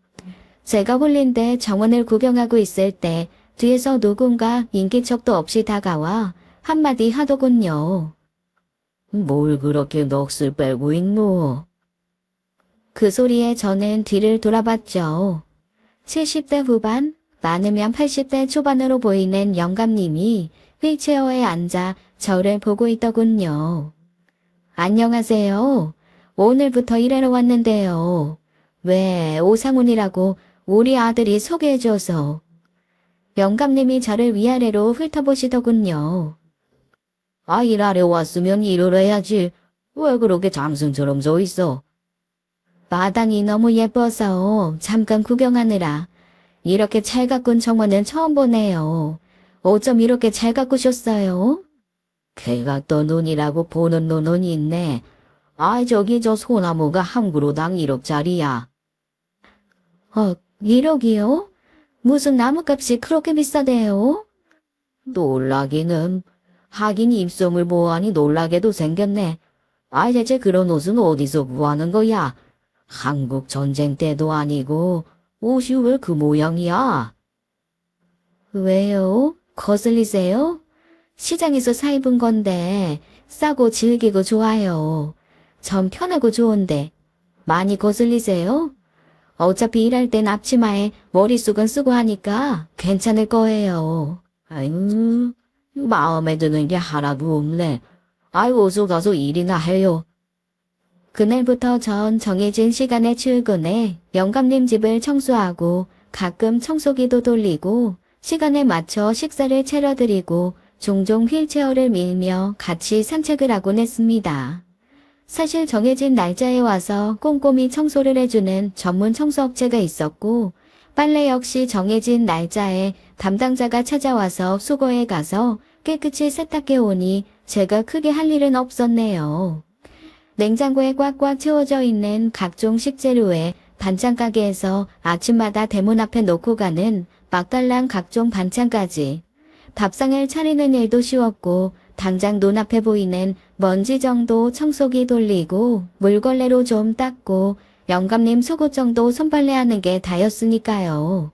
제가 홀린 데 정원을 구경하고 있을 때 뒤에서 누군가 인기척도 없이 다가와 한마디 하더군요. 뭘 그렇게 넋을 빼고 있노? 그 소리에 저는 뒤를 돌아봤죠. 70대 후반, 많으면 80대 초반으로 보이는 영감님이 휠체어에 앉아 저를 보고 있더군요. 안녕하세요. 오늘부터 일하러 왔는데요. 왜 오상훈이라고 우리 아들이 소개해줘서. 영감님이 저를 위아래로 훑어보시더군요. 아, 일하러 왔으면 일을 해야지. 왜 그렇게 장승처럼 서 있어? 마당이 너무 예뻐서 잠깐 구경하느라. 이렇게 잘 가꾼 정원은 처음 보네요. 어쩜 이렇게 잘 가꾸셨어요? 개가 떠 눈이라고 보는 눈은 있네. 아, 저기 저 소나무가 한 그루당 1억짜리야. 1억이요? 무슨 나무값이 그렇게 비싸대요? 놀라기는. 하긴 입성을 보아하니 놀라게도 생겼네. 아, 대체 그런 옷은 어디서 구하는 거야? 한국 전쟁 때도 아니고 옷이 왜 그 모양이야? 왜요? 거슬리세요? 시장에서 사 입은 건데 싸고 질기고 좋아요. 전 편하고 좋은데 많이 거슬리세요? 어차피 일할 땐 앞치마에 머리숱은 쓰고 하니까 괜찮을 거예요. 아유, 마음에 드는 게 하나도 없네. 아이, 어서 가서 일이나 해요. 그날부터 전 정해진 시간에 출근해 영감님 집을 청소하고 가끔 청소기도 돌리고 시간에 맞춰 식사를 차려드리고 종종 휠체어를 밀며 같이 산책을 하곤 했습니다. 사실 정해진 날짜에 와서 꼼꼼히 청소를 해주는 전문 청소업체가 있었고 빨래 역시 정해진 날짜에 담당자가 찾아와서 수거해 가서 깨끗이 세탁해 오니 제가 크게 할 일은 없었네요. 냉장고에 꽉꽉 채워져 있는 각종 식재료에 반찬 가게에서 아침마다 대문 앞에 놓고 가는 막달랑 각종 반찬까지 밥상을 차리는 일도 쉬웠고 당장 눈앞에 보이는 먼지 정도 청소기 돌리고 물걸레로 좀 닦고 영감님 속옷 정도 손빨래하는 게 다였으니까요.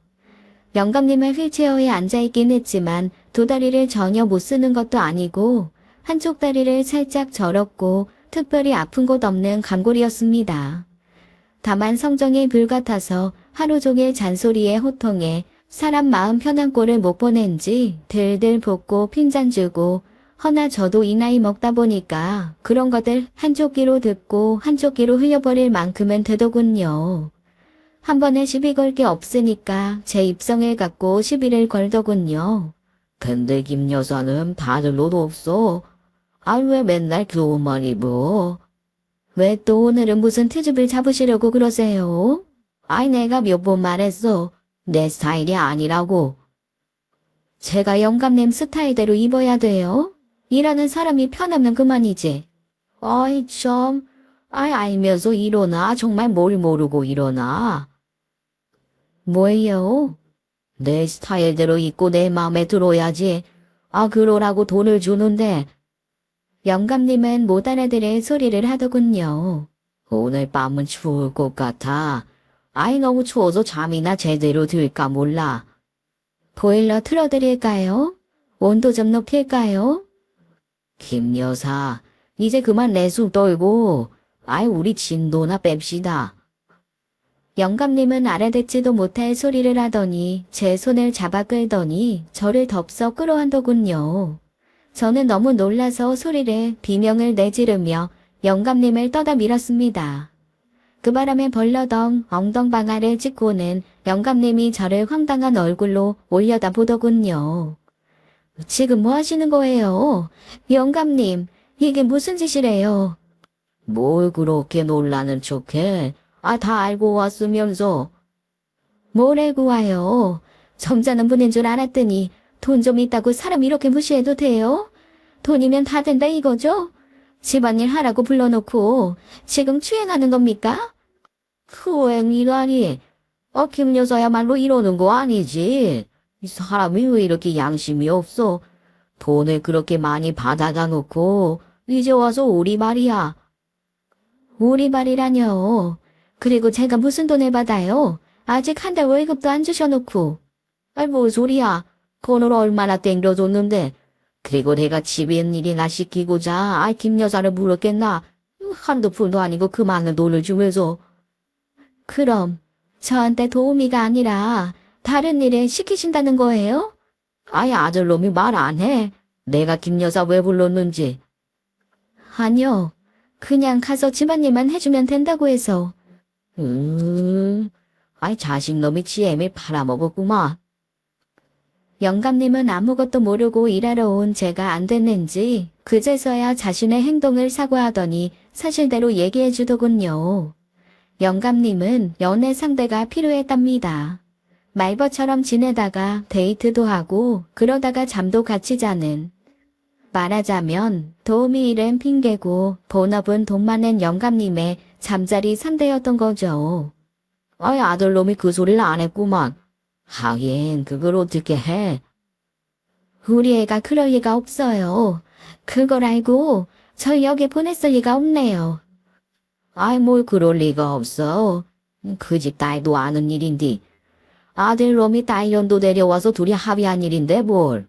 영감님은 휠체어에 앉아있긴 했지만 두 다리를 전혀 못 쓰는 것도 아니고 한쪽 다리를 살짝 절었고 특별히 아픈 곳 없는 감골이었습니다. 다만 성정이 불같아서 하루 종일 잔소리에 호통해 사람 마음 편한 꼴을 못 보낸지 들들 볶고 핀잔 주고 허나 저도 이 나이 먹다 보니까 그런 것들 한쪽 귀로 듣고 한쪽 귀로 흘려버릴 만큼은 되더군요. 한 번에 시비 걸 게 없으니까 제 입성을 갖고 시비를 걸더군요. 근데 김 여사는 받을 옷 없어. 아, 왜 맨날 그 옷만 입어? 왜 또 오늘은 무슨 트집을 잡으시려고 그러세요? 아이, 내가 몇 번 말했어. 내 스타일이 아니라고. 제가 영감님 스타일대로 입어야 돼요? 일하는 사람이 편하면 그만이지. 아이, 참. 아이, 알면서 이러나? 정말 뭘 모르고 이러나? 뭐예요? 내 스타일대로 입고 내 마음에 들어야지. 아, 그러라고 돈을 주는데. 영감님은 못 알아들을 소리를 하더군요. 오늘 밤은 추울 것 같아. 아이, 너무 추워서 잠이나 제대로 들까 몰라. 보일러 틀어드릴까요? 온도 좀 높일까요? 김 여사, 이제 그만 내숭 떨고, 아이, 우리 진도나 뺍시다. 영감님은 알아듣지도 못할 소리를 하더니 제 손을 잡아 끌더니 저를 덥석 끌어안더군요. 저는 너무 놀라서 소리를 비명을 내지르며 영감님을 떠다 밀었습니다. 그 바람에 벌러덩 엉덩방아를 찍고는 영감님이 저를 황당한 얼굴로 올려다 보더군요. 지금 뭐 하시는 거예요? 영감님, 이게 무슨 짓이래요? 뭘 그렇게 놀라는 척해? 아, 다 알고 왔으면서. 뭘 알고 와요? 점잖은 분인 줄 알았더니 돈 좀 있다고 사람 이렇게 무시해도 돼요? 돈이면 다 된다 이거죠? 집안일 하라고 불러놓고 지금 추행하는 겁니까? 후행이라니. 김 여사야말로 이러는 거 아니지? 이 사람이 왜 이렇게 양심이 없어? 돈을 그렇게 많이 받아다 놓고 이제 와서 우리 말이야. 우리 말이라뇨. 그리고 제가 무슨 돈을 받아요? 아직 한 달 월급도 안 주셔놓고. 아이, 뭔 소리야? 돈을 얼마나 땡겨줬는데. 그리고 내가 집안일이나 시키고자 김 여사를 물었겠나? 한두 푼도 아니고 그 많은 돈을 주면서. 그럼 저한테 도우미가 아니라 다른 일을 시키신다는 거예요? 아이, 아들놈이 말 안 해. 내가 김 여사 왜 불렀는지. 아니요. 그냥 가서 집안일만 해주면 된다고 해서. 아이 자식놈이 지엠을 팔아먹었구만. 영감님은 아무것도 모르고 일하러 온 제가 안 됐는지 그제서야 자신의 행동을 사과하더니 사실대로 얘기해 주더군요. 영감님은 연애 상대가 필요했답니다. 말버처럼 지내다가 데이트도 하고 그러다가 잠도 같이 자는. 말하자면 도우미 일은 핑계고 본업은 돈 많은 영감님의 잠자리 상대였던 거죠. 아이 아들놈이 그 소리를 안 했구만. 하긴 그걸 어떻게 해? 우리 애가 그럴 리가 없어요. 그걸 알고 저 여기 보냈을 리가 없네요. 아이 뭘 그럴 리가 없어. 그 집 딸도 아는 일인데. 아들놈이 딸년도 데려와서 둘이 합의한 일인데 뭘.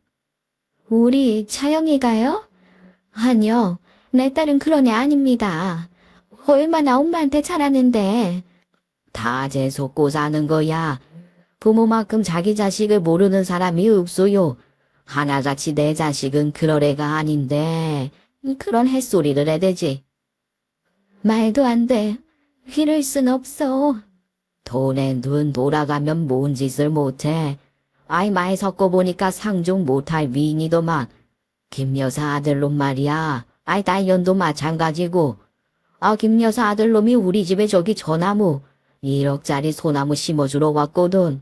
우리 차영이가요? 아니요, 내 딸은 그런 애 아닙니다. 얼마나 엄마한테 잘하는데. 다 재속고 사는 거야. 부모만큼 자기 자식을 모르는 사람이 없어요. 하나같이 내 자식은 그럴 애가 아닌데 그런 햇소리를 해대지. 말도 안 돼. 이럴 순 없어. 돈에 눈 돌아가면 뭔 짓을 못해. 아이 말 섞어보니까 상종 못할 미인이더만. 김 여사 아들놈 말이야. 아이 딸년도 마찬가지고. 김 여사 아들놈이 우리 집에 저기 저나무 1억짜리 소나무 심어주러 왔거든.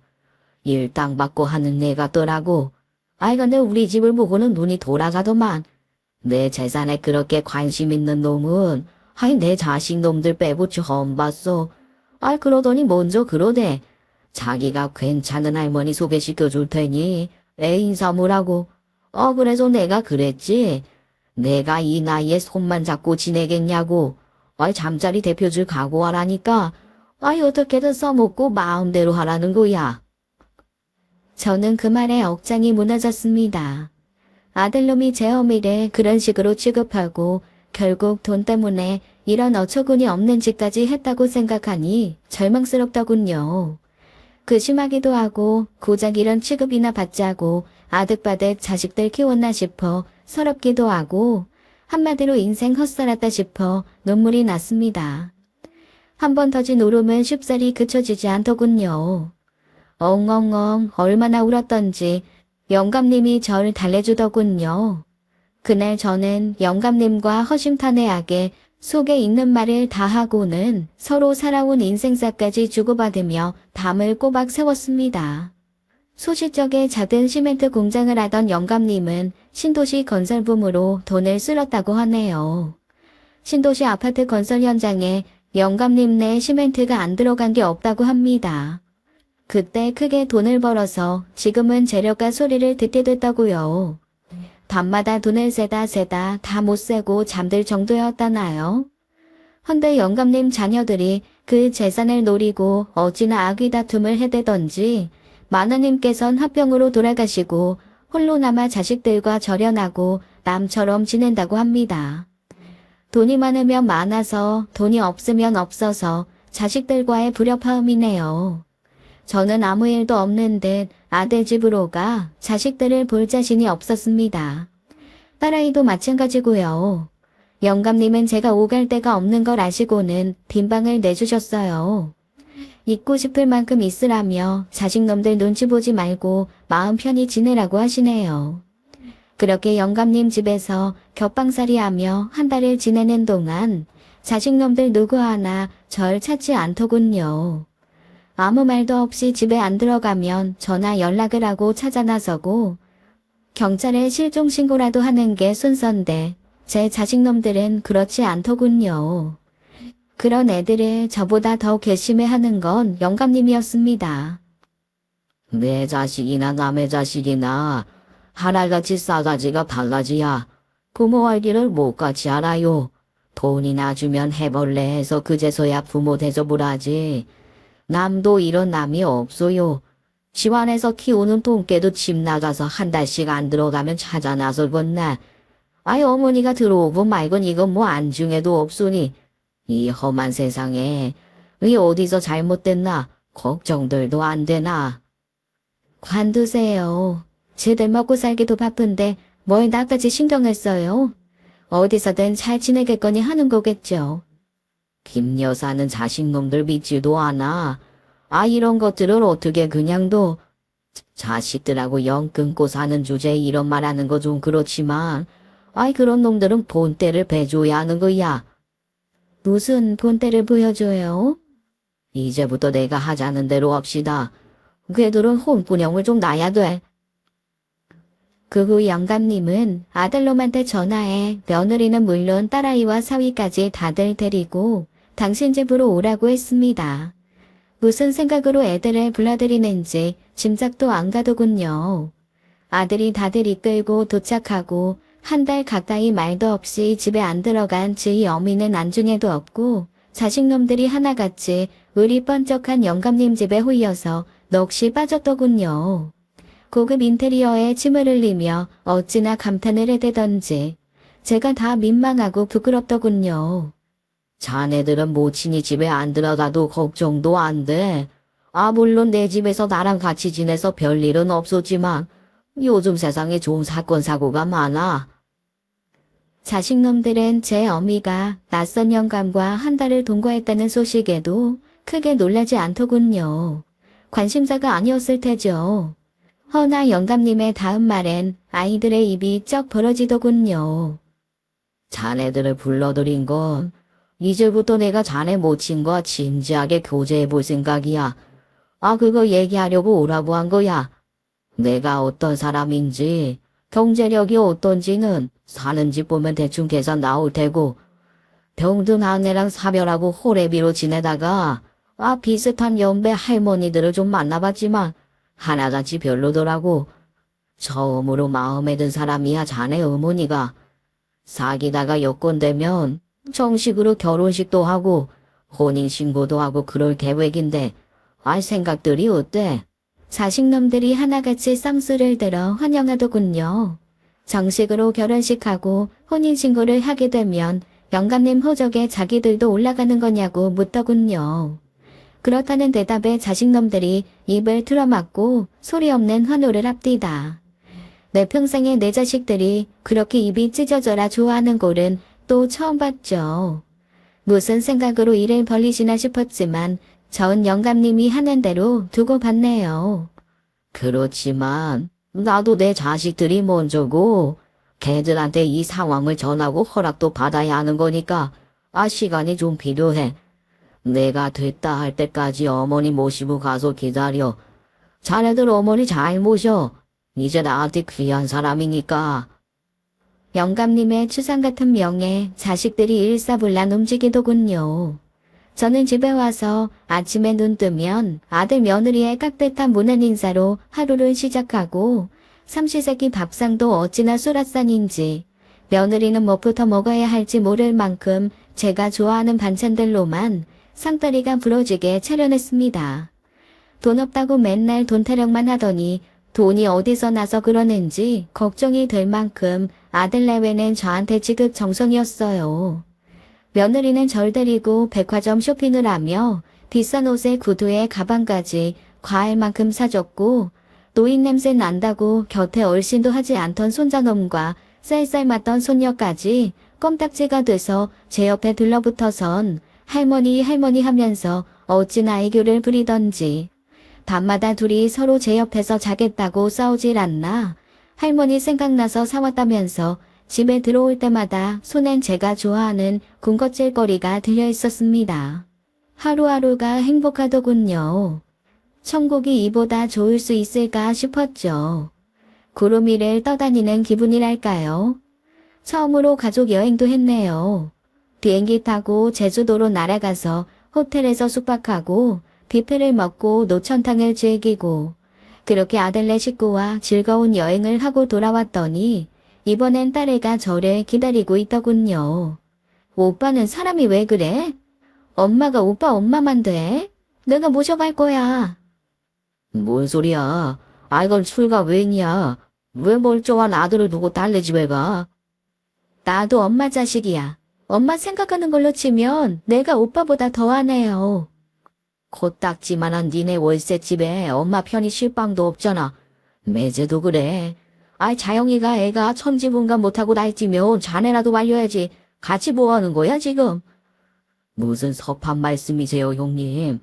일당 받고 하는 애 같더라고. 아이 근데 우리 집을 보고는 눈이 돌아가더만. 내 재산에 그렇게 관심 있는 놈은 아이 내 자식 놈들 빼고 처음 봤어. 그러더니 먼저 그러대. 자기가 괜찮은 할머니 소개시켜 줄 테니 애인 삼으라고. 그래서 내가 그랬지. 내가 이 나이에 손만 잡고 지내겠냐고. 잠자리 대표줄 각오하라니까. 어떻게든 써먹고 마음대로 하라는 거야. 저는 그 말에 억장이 무너졌습니다. 아들놈이 제 어미를 그런 식으로 취급하고 결국 돈 때문에 이런 어처구니 없는 짓까지 했다고 생각하니 절망스럽더군요. 그심하기도 하고 고작 이런 취급이나 받자고 아득바득 자식들 키웠나 싶어 서럽기도 하고 한마디로 인생 헛살았다 싶어 눈물이 났습니다. 한 번 터진 울음은 쉽사리 그쳐지지 않더군요. 엉엉엉 얼마나 울었던지 영감님이 절 달래주더군요. 그날 저는 영감님과 허심탄회하게 속에 있는 말을 다 하고는 서로 살아온 인생사까지 주고받으며 담을 꼬박 세웠습니다. 소시적에 작은 시멘트 공장을 하던 영감님은 신도시 건설붐으로 돈을 쓸었다고 하네요. 신도시 아파트 건설 현장에 영감님네 시멘트가 안 들어간 게 없다고 합니다. 그때 크게 돈을 벌어서 지금은 재료가 소리를 듣게 됐다고요. 밤마다 돈을 세다 다 못 세고 잠들 정도였다나요? 헌데 영감님 자녀들이 그 재산을 노리고 어찌나 아귀 다툼을 해대던지 마누님께선 화병으로 돌아가시고 홀로 남아 자식들과 절연하고 남처럼 지낸다고 합니다. 돈이 많으면 많아서 돈이 없으면 없어서 자식들과의 불협화음이네요. 저는 아무 일도 없는 듯 아들 집으로 가 자식들을 볼 자신이 없었습니다. 딸아이도 마찬가지고요. 영감님은 제가 오갈 데가 없는 걸 아시고는 빈방을 내주셨어요. 있고 싶을 만큼 있으라며 자식놈들 눈치 보지 말고 마음 편히 지내라고 하시네요. 그렇게 영감님 집에서 겹방살이하며 한 달을 지내는 동안 자식놈들 누구 하나 절 찾지 않더군요. 아무 말도 없이 집에 안 들어가면 전화 연락을 하고 찾아 나서고 경찰에 실종 신고라도 하는 게 순서인데 제 자식놈들은 그렇지 않더군요. 그런 애들을 저보다 더 괘씸해하는 건 영감님이었습니다. 내 자식이나 남의 자식이나 하나같이 싸가지가 달라지야 부모할 일을 못같이 알아요. 돈이나 주면 해볼래 해서 그제서야 부모 대접을 하지. 남도 이런 남이 없어요. 집안에서 키우는 똥개도 집 나가서 한 달씩 안 들어가면 찾아 나설건나. 어머니가 들어오고 말건 이건 뭐 안중에도 없으니 이 험한 세상에 이 어디서 잘못됐나 걱정들도 안 되나. 관두세요. 쟤들 먹고 살기도 바쁜데 뭘 나까지 신경을 써요. 어디서든 잘 지내겠거니 하는 거겠죠. 김 여사는 자식놈들 믿지도 않아. 아, 이런 것들을 어떻게 그냥도 자식들하고 영 끊고 사는 주제에 이런 말 하는 거 좀 그렇지만, 아이, 그런 놈들은 본때를 배줘야 하는 거야. 무슨 본때를 보여줘요? 이제부터 내가 하자는 대로 합시다. 걔들은 혼꾸녕을 좀 놔야 돼. 그 후 영감님은 아들놈한테 전화해 며느리는 물론 딸아이와 사위까지 다들 데리고 당신 집으로 오라고 했습니다. 무슨 생각으로 애들을 불러들이는지 짐작도 안 가더군요. 아들이 다들 이끌고 도착하고 한 달 가까이 말도 없이 집에 안 들어간 저희 어미는 안중에도 없고 자식놈들이 하나같이 의리 번쩍한 영감님 집에 홀려서 넋이 빠졌더군요. 고급 인테리어에 침을 흘리며 어찌나 감탄을 해대던지 제가 다 민망하고 부끄럽더군요. 자네들은 모친이 집에 안 들어가도 걱정도 안 돼. 아, 물론 내 집에서 나랑 같이 지내서 별일은 없었지만 요즘 세상에 좋은 사건 사고가 많아. 자식놈들은 제 어미가 낯선 영감과 한 달을 동거했다는 소식에도 크게 놀라지 않더군요. 관심사가 아니었을 테죠. 허나 영감님의 다음 말엔 아이들의 입이 쩍 벌어지더군요. 자네들을 불러들인 건 이제부터 내가 자네 모친과 진지하게 교제해 볼 생각이야. 아, 그거 얘기하려고 오라고 한 거야. 내가 어떤 사람인지, 경제력이 어떤지는 사는 집 보면 대충 계산 나올 테고, 병든 아내랑 사별하고 호래비로 지내다가, 아, 비슷한 연배 할머니들을 좀 만나봤지만, 하나같이 별로더라고. 처음으로 마음에 든 사람이야, 자네 어머니가. 사귀다가 여건되면 정식으로 결혼식도 하고 혼인신고도 하고 그럴 계획인데, 아, 생각들이 어때? 자식놈들이 하나같이 쌍수를 들어 환영하더군요. 정식으로 결혼식하고 혼인신고를 하게 되면 영감님 호적에 자기들도 올라가는 거냐고 묻더군요. 그렇다는 대답에 자식놈들이 입을 틀어막고 소리 없는 환호를 합디다. 내 평생에 내 자식들이 그렇게 입이 찢어져라 좋아하는 꼴은 또 처음 봤죠. 무슨 생각으로 일을 벌리시나 싶었지만 전 영감님이 하는 대로 두고 봤네요. 그렇지만 나도 내 자식들이 먼저고 걔들한테 이 상황을 전하고 허락도 받아야 하는 거니까 아, 시간이 좀 필요해. 내가 됐다 할 때까지 어머니 모시고 가서 기다려. 자네들 어머니 잘 모셔. 이제 나한테 귀한 사람이니까. 영감님의 추상 같은 명에 자식들이 일사불란 움직이더군요. 저는 집에 와서 아침에 눈 뜨면 아들 며느리의 깍듯한 무난 인사로 하루를 시작하고 삼시세끼 밥상도 어찌나 수라상인지 며느리는 뭐부터 먹어야 할지 모를 만큼 제가 좋아하는 반찬들로만 상다리가 부러지게 차려냈습니다. 돈 없다고 맨날 돈 타령만 하더니 돈이 어디서 나서 그러는지 걱정이 될 만큼 아들 내외는 저한테 지극 정성이었어요. 며느리는 절 데리고 백화점 쇼핑을 하며 비싼 옷에 구두에 가방까지 과할 만큼 사줬고 노인 냄새 난다고 곁에 얼씬도 하지 않던 손자놈과 쌀쌀 맞던 손녀까지 껌딱지가 돼서 제 옆에 들러붙어선 할머니 할머니 하면서 어찌나 애교를 부리던지 밤마다 둘이 서로 제 옆에서 자겠다고 싸우질 않나 할머니 생각나서 사왔다면서 집에 들어올 때마다 손엔 제가 좋아하는 군것질거리가 들려 있었습니다. 하루하루가 행복하더군요. 천국이 이보다 좋을 수 있을까 싶었죠. 구름 위를 떠다니는 기분이랄까요. 처음으로 가족 여행도 했네요. 비행기 타고 제주도로 날아가서 호텔에서 숙박하고 뷔페를 먹고 노천탕을 즐기고 그렇게 아들네 식구와 즐거운 여행을 하고 돌아왔더니 이번엔 딸애가 저를 기다리고 있더군요. 오빠는 사람이 왜 그래? 엄마가 오빠 엄마만 돼? 내가 모셔갈 거야. 뭔 소리야? 아, 이건 출가 웬이야? 왜 멀쩡한 아들을 두고 딸네 집에 가? 나도 엄마 자식이야. 엄마 생각하는 걸로 치면 내가 오빠보다 더하네요. 코딱지만한 니네 월세집에 엄마 편히 쉴 방도 없잖아. 매제도 그래. 아이, 자영이가 애가 천지분간 못하고 날뛰면 자네라도 말려야지. 같이 뭐 하는 거야, 지금? 무슨 섭한 말씀이세요, 형님.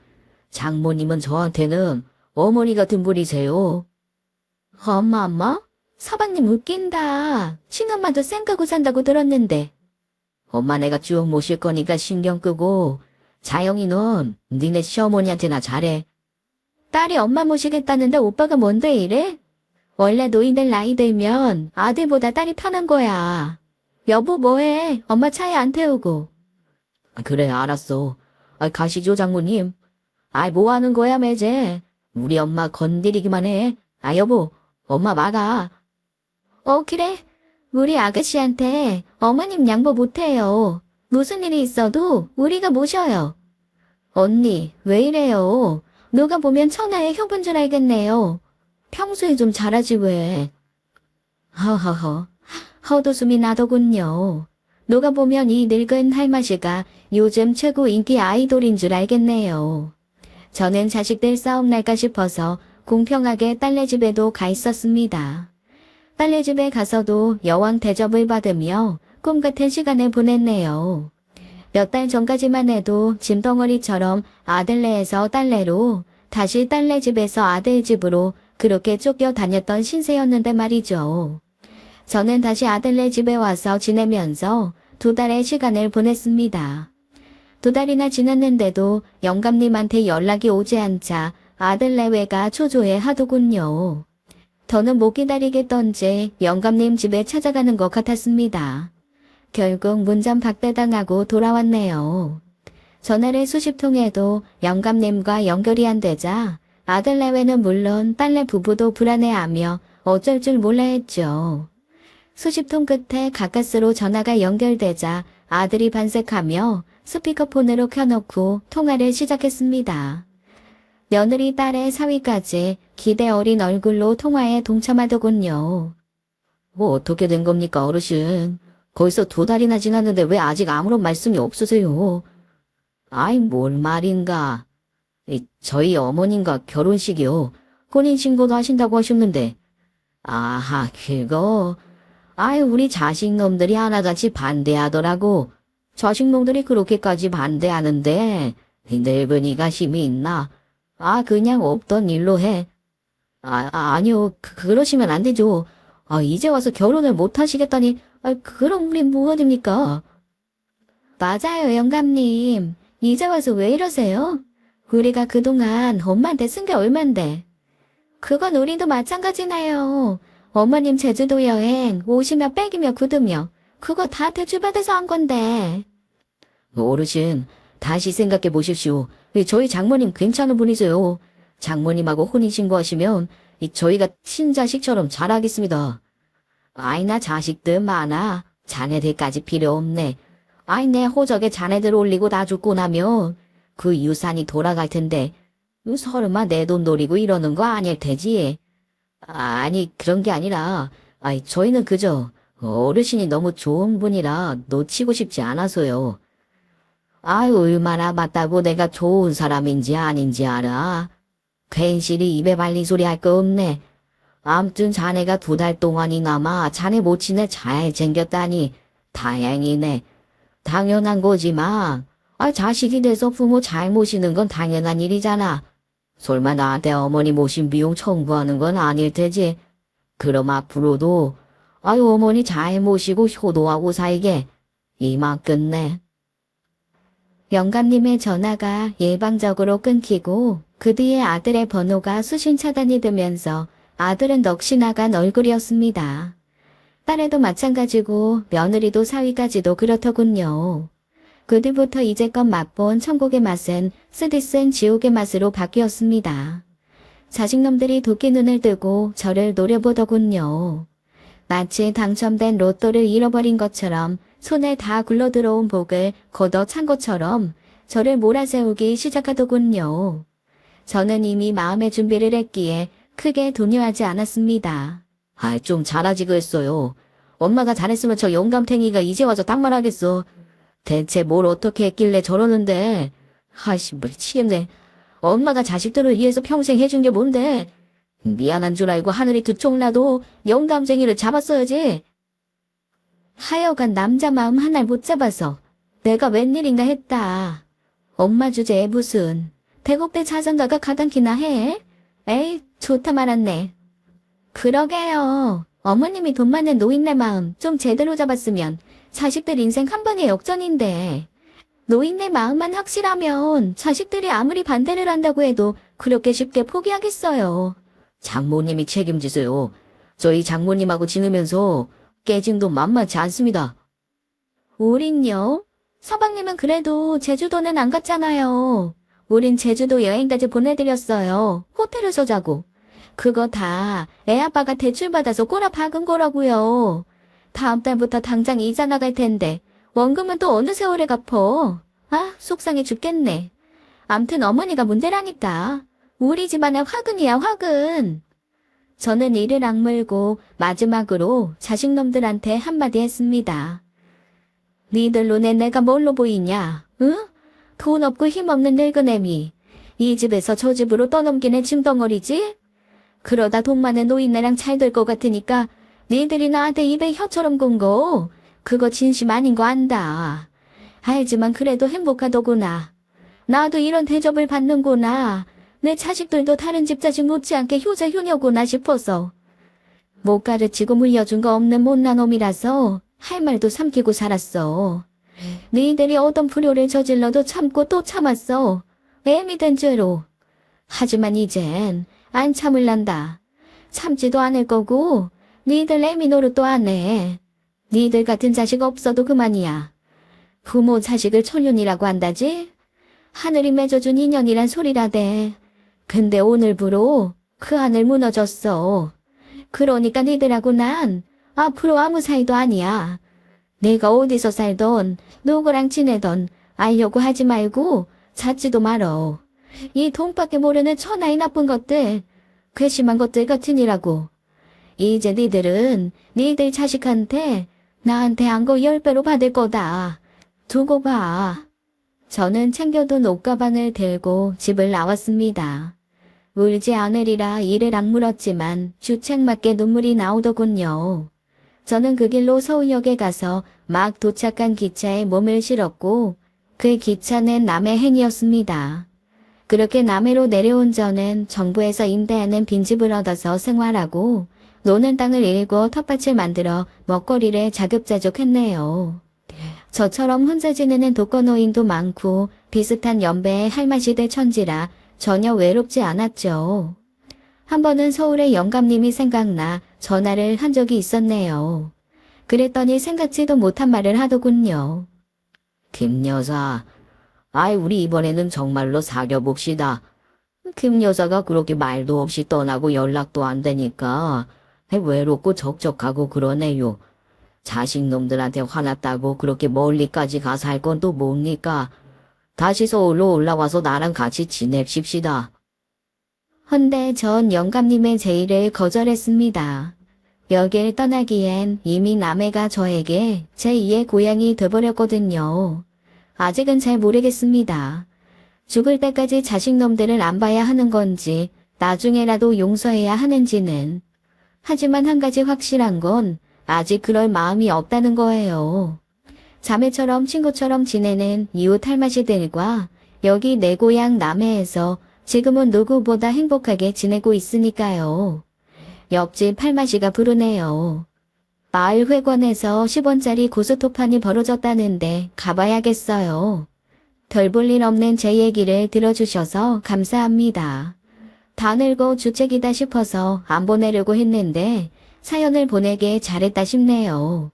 장모님은 저한테는 어머니 같은 분이세요. 엄마? 서방님 웃긴다. 친엄마도 쌩까고 산다고 들었는데. 엄마 내가 쭉 모실 거니까 신경 끄고, 자영이는 니네 시어머니한테나 잘해. 딸이 엄마 모시겠다는데 오빠가 뭔데 이래? 원래 노인들 나이 들면 아들보다 딸이 편한 거야. 여보 뭐해? 엄마 차에 안 태우고. 그래, 알았어. 가시죠, 장모님. 뭐 하는 거야, 매제. 우리 엄마 건드리기만 해. 여보, 엄마 막아. 그래. 우리 아가씨한테 어머님 양보 못해요. 무슨 일이 있어도 우리가 모셔요. 언니, 왜 이래요? 누가 보면 천하의 효부인 줄 알겠네요. 평소에 좀 잘하지 왜. 허허허, 헛웃음이 나더군요. 누가 보면 이 늙은 할머니가 요즘 최고 인기 아이돌인 줄 알겠네요. 저는 자식들 싸움 날까 싶어서 공평하게 딸네 집에도 가 있었습니다. 딸네 집에 가서도 여왕 대접을 받으며 꿈 같은 시간을 보냈네요. 몇 달 전까지만 해도 짐덩어리처럼 아들네에서 딸네로, 다시 딸네 집에서 아들 집으로 그렇게 쫓겨 다녔던 신세였는데 말이죠. 저는 다시 아들네 집에 와서 지내면서 2달의 시간을 보냈습니다. 2달이나 지났는데도 영감님한테 연락이 오지 않자 아들네외가 초조해 하더군요. 더는 못 기다리겠던지 영감님 집에 찾아가는 것 같았습니다. 결국 문전 박대당하고 돌아왔네요. 전화를 수십 통해도 영감님과 연결이 안 되자 아들네외는 물론 딸네 부부도 불안해하며 어쩔 줄 몰라 했죠. 수십 통 끝에 가까스로 전화가 연결되자 아들이 반색하며 스피커폰으로 켜놓고 통화를 시작했습니다. 며느리 딸의 사위까지 기대 어린 얼굴로 통화에 동참하더군요. 어떻게 된 겁니까, 어르신? 거기서 2달이나 지났는데 왜 아직 아무런 말씀이 없으세요? 뭘 말인가. 저희 어머님과 결혼식이요. 혼인신고도 하신다고 하셨는데. 아하, 그거. 우리 자식놈들이 하나같이 반대하더라고. 자식놈들이 그렇게까지 반대하는데 늙은이가 힘이 있나? 그냥 없던 일로 해. 아니요. 그러시면 안 되죠. 이제 와서 결혼을 못 하시겠다니. 그럼 우린 뭐가 됩니까? 맞아요, 영감님. 이제 와서 왜 이러세요? 우리가 그동안 엄마한테 쓴 게 얼만데. 그건 우리도 마찬가지나요. 어머님 제주도 여행 오시며 빼기며 굳으며 그거 다 대출받아서 한 건데. 어르신, 다시 생각해 보십시오. 저희 장모님 괜찮은 분이세요. 장모님하고 혼인신고하시면 저희가 친자식처럼 잘하겠습니다. 나 자식들 많아. 자네들까지 필요 없네. 내 호적에 자네들 올리고 나 죽고 나면 그 유산이 돌아갈 텐데 설마 내 돈 노리고 이러는 거 아닐 테지. 그런 게 아니라 저희는 그저 어르신이 너무 좋은 분이라 놓치고 싶지 않아서요. 얼마나 맞다고 내가 좋은 사람인지 아닌지 알아. 괜시리 입에 발린 소리 할 거 없네. 암튼 자네가 2달 동안이나마 자네 모친을 잘 챙겼다니 다행이네. 당연한 거지만 자식이 돼서 부모 잘 모시는 건 당연한 일이잖아. 설마 나한테 어머니 모신 비용 청구하는 건 아닐 테지. 그럼 앞으로도 어머니 잘 모시고 효도하고 살게. 이만 끝내. 영감님의 전화가 예방적으로 끊기고 그 뒤에 아들의 번호가 수신 차단이 되면서 아들은 넋이 나간 얼굴이었습니다. 딸애도 마찬가지고 며느리도 사위까지도 그렇더군요. 그 뒤부터 이제껏 맛본 천국의 맛은 쓰디쓴 지옥의 맛으로 바뀌었습니다. 자식놈들이 도끼 눈을 뜨고 저를 노려보더군요. 마치 당첨된 로또를 잃어버린 것처럼 손에 다 굴러들어온 복을 걷어찬 것처럼 저를 몰아세우기 시작하더군요. 저는 이미 마음의 준비를 했기에 크게 동요하지 않았습니다. 좀 잘하지 그랬어요. 엄마가 잘했으면 저 영감탱이가 이제 와서 딱 말하겠어. 대체 뭘 어떻게 했길래 저러는데. 미치겠네. 엄마가 자식들을 위해서 평생 해준 게 뭔데. 미안한 줄 알고 하늘이 두총나도 영감쟁이를 잡았어야지. 하여간 남자 마음 하나를 못 잡아서 내가 웬일인가 했다. 엄마 주제에 무슨 대곡대 자전거가 가당키나 해? 에이, 좋다 말았네. 그러게요. 어머님이 돈 많은 노인네 마음 좀 제대로 잡았으면 자식들 인생 한 방에 역전인데. 노인네 마음만 확실하면 자식들이 아무리 반대를 한다고 해도 그렇게 쉽게 포기하겠어요. 장모님이 책임지세요. 저희 장모님하고 지내면서 깨진 돈 만만치 않습니다. 우린요? 서방님은 그래도 제주도는 안 갔잖아요. 우린 제주도 여행까지 보내드렸어요. 호텔에서 자고. 그거 다 애아빠가 대출받아서 꼬라 박은 거라고요. 다음 달부터 당장 이자 나갈 텐데 원금은 또 어느 세월에 갚어. 아, 속상해 죽겠네. 암튼 어머니가 문제라니까. 우리 집안의 화근이야, 화근. 저는 이를 악물고 마지막으로 자식놈들한테 한마디 했습니다. 니들 눈에 내가 뭘로 보이냐? 응? 돈 없고 힘없는 늙은 애미. 이 집에서 저 집으로 떠넘기는 짐덩어리지? 그러다 돈 많은 노인네랑 잘 될 것 같으니까 니들이 나한테 입에 혀처럼 군 거 그거 진심 아닌 거 안다. 알지만 그래도 행복하더구나. 나도 이런 대접을 받는구나. 내 자식들도 다른 집 자식 못지않게 효자 효녀구나 싶어서. 못 가르치고 물려준 거 없는 못난 놈이라서 할 말도 삼키고 살았어. 너희들이 어떤 불효를 저질러도 참고 또 참았어. 애미 된 죄로. 하지만 이젠 안 참을란다. 참지도 않을 거고 너희들 애미 노릇도 안 해. 너희들 같은 자식 없어도 그만이야. 부모 자식을 천륜이라고 한다지? 하늘이 맺어준 인연이란 소리라대. 근데 오늘부로 그 하늘 무너졌어. 그러니까 니들하고 난 앞으로 아무 사이도 아니야. 내가 어디서 살던 누구랑 지내던 알려고 하지 말고 찾지도 말어. 이 돈밖에 모르는 천하의 나쁜 것들, 괘씸한 것들 같으니라고. 이제 니들은 니들 자식한테 나한테 한 거 10배로 받을 거다. 두고 봐. 저는 챙겨둔 옷가방을 들고 집을 나왔습니다. 울지 않으리라 이를 악물었지만 주책맞게 눈물이 나오더군요. 저는 그 길로 서울역에 가서 막 도착한 기차에 몸을 실었고 그 기차는 남해행이었습니다. 그렇게 남해로 내려온 저는 정부에서 임대하는 빈집을 얻어서 생활하고 노는 땅을 일고 텃밭을 만들어 먹거리를 자급자족했네요. 저처럼 혼자 지내는 독거노인도 많고 비슷한 연배의 할마시들 천지라 전혀 외롭지 않았죠. 한 번은 서울의 영감님이 생각나 전화를 한 적이 있었네요. 그랬더니 생각지도 못한 말을 하더군요. 김 여사, 아이 우리 이번에는 정말로 사귀어봅시다. 김 여사가 그렇게 말도 없이 떠나고 연락도 안 되니까 외롭고 적적하고 그러네요. 자식놈들한테 화났다고 그렇게 멀리까지 가서 할 건 또 뭡니까? 다시 서울로 올라와서 나랑 같이 지냅시다. 헌데 전 영감님의 제의를 거절했습니다. 여길 떠나기엔 이미 남해가 저에게 제2의 고향이 돼버렸거든요. 아직은 잘 모르겠습니다. 죽을 때까지 자식놈들을 안 봐야 하는 건지 나중에라도 용서해야 하는지는. 하지만 한 가지 확실한 건 아직 그럴 마음이 없다는 거예요. 자매처럼 친구처럼 지내는 이웃 할머니들과 여기 내 고향 남해에서 지금은 누구보다 행복하게 지내고 있으니까요. 옆집 할머니가 부르네요. 마을 회관에서 10원짜리 고스톱판이 벌어졌다는데 가봐야겠어요. 별 볼 일 없는 제 얘기를 들어주셔서 감사합니다. 다 늙어 주책이다 싶어서 안 보내려고 했는데 사연을 보내게 잘했다 싶네요.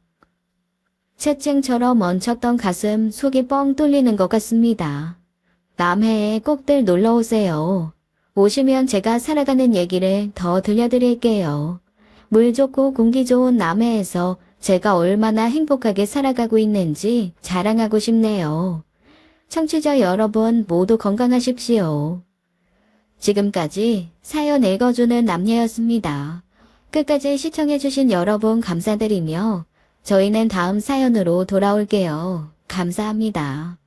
채증처럼 얹혔던 가슴 속이 뻥 뚫리는 것 같습니다. 남해에 꼭들 놀러 오세요. 오시면 제가 살아가는 얘기를 더 들려드릴게요. 물 좋고 공기 좋은 남해에서 제가 얼마나 행복하게 살아가고 있는지 자랑하고 싶네요. 청취자 여러분 모두 건강하십시오. 지금까지 사연 읽어주는 남녀였습니다. 끝까지 시청해주신 여러분 감사드리며 저희는 다음 사연으로 돌아올게요. 감사합니다.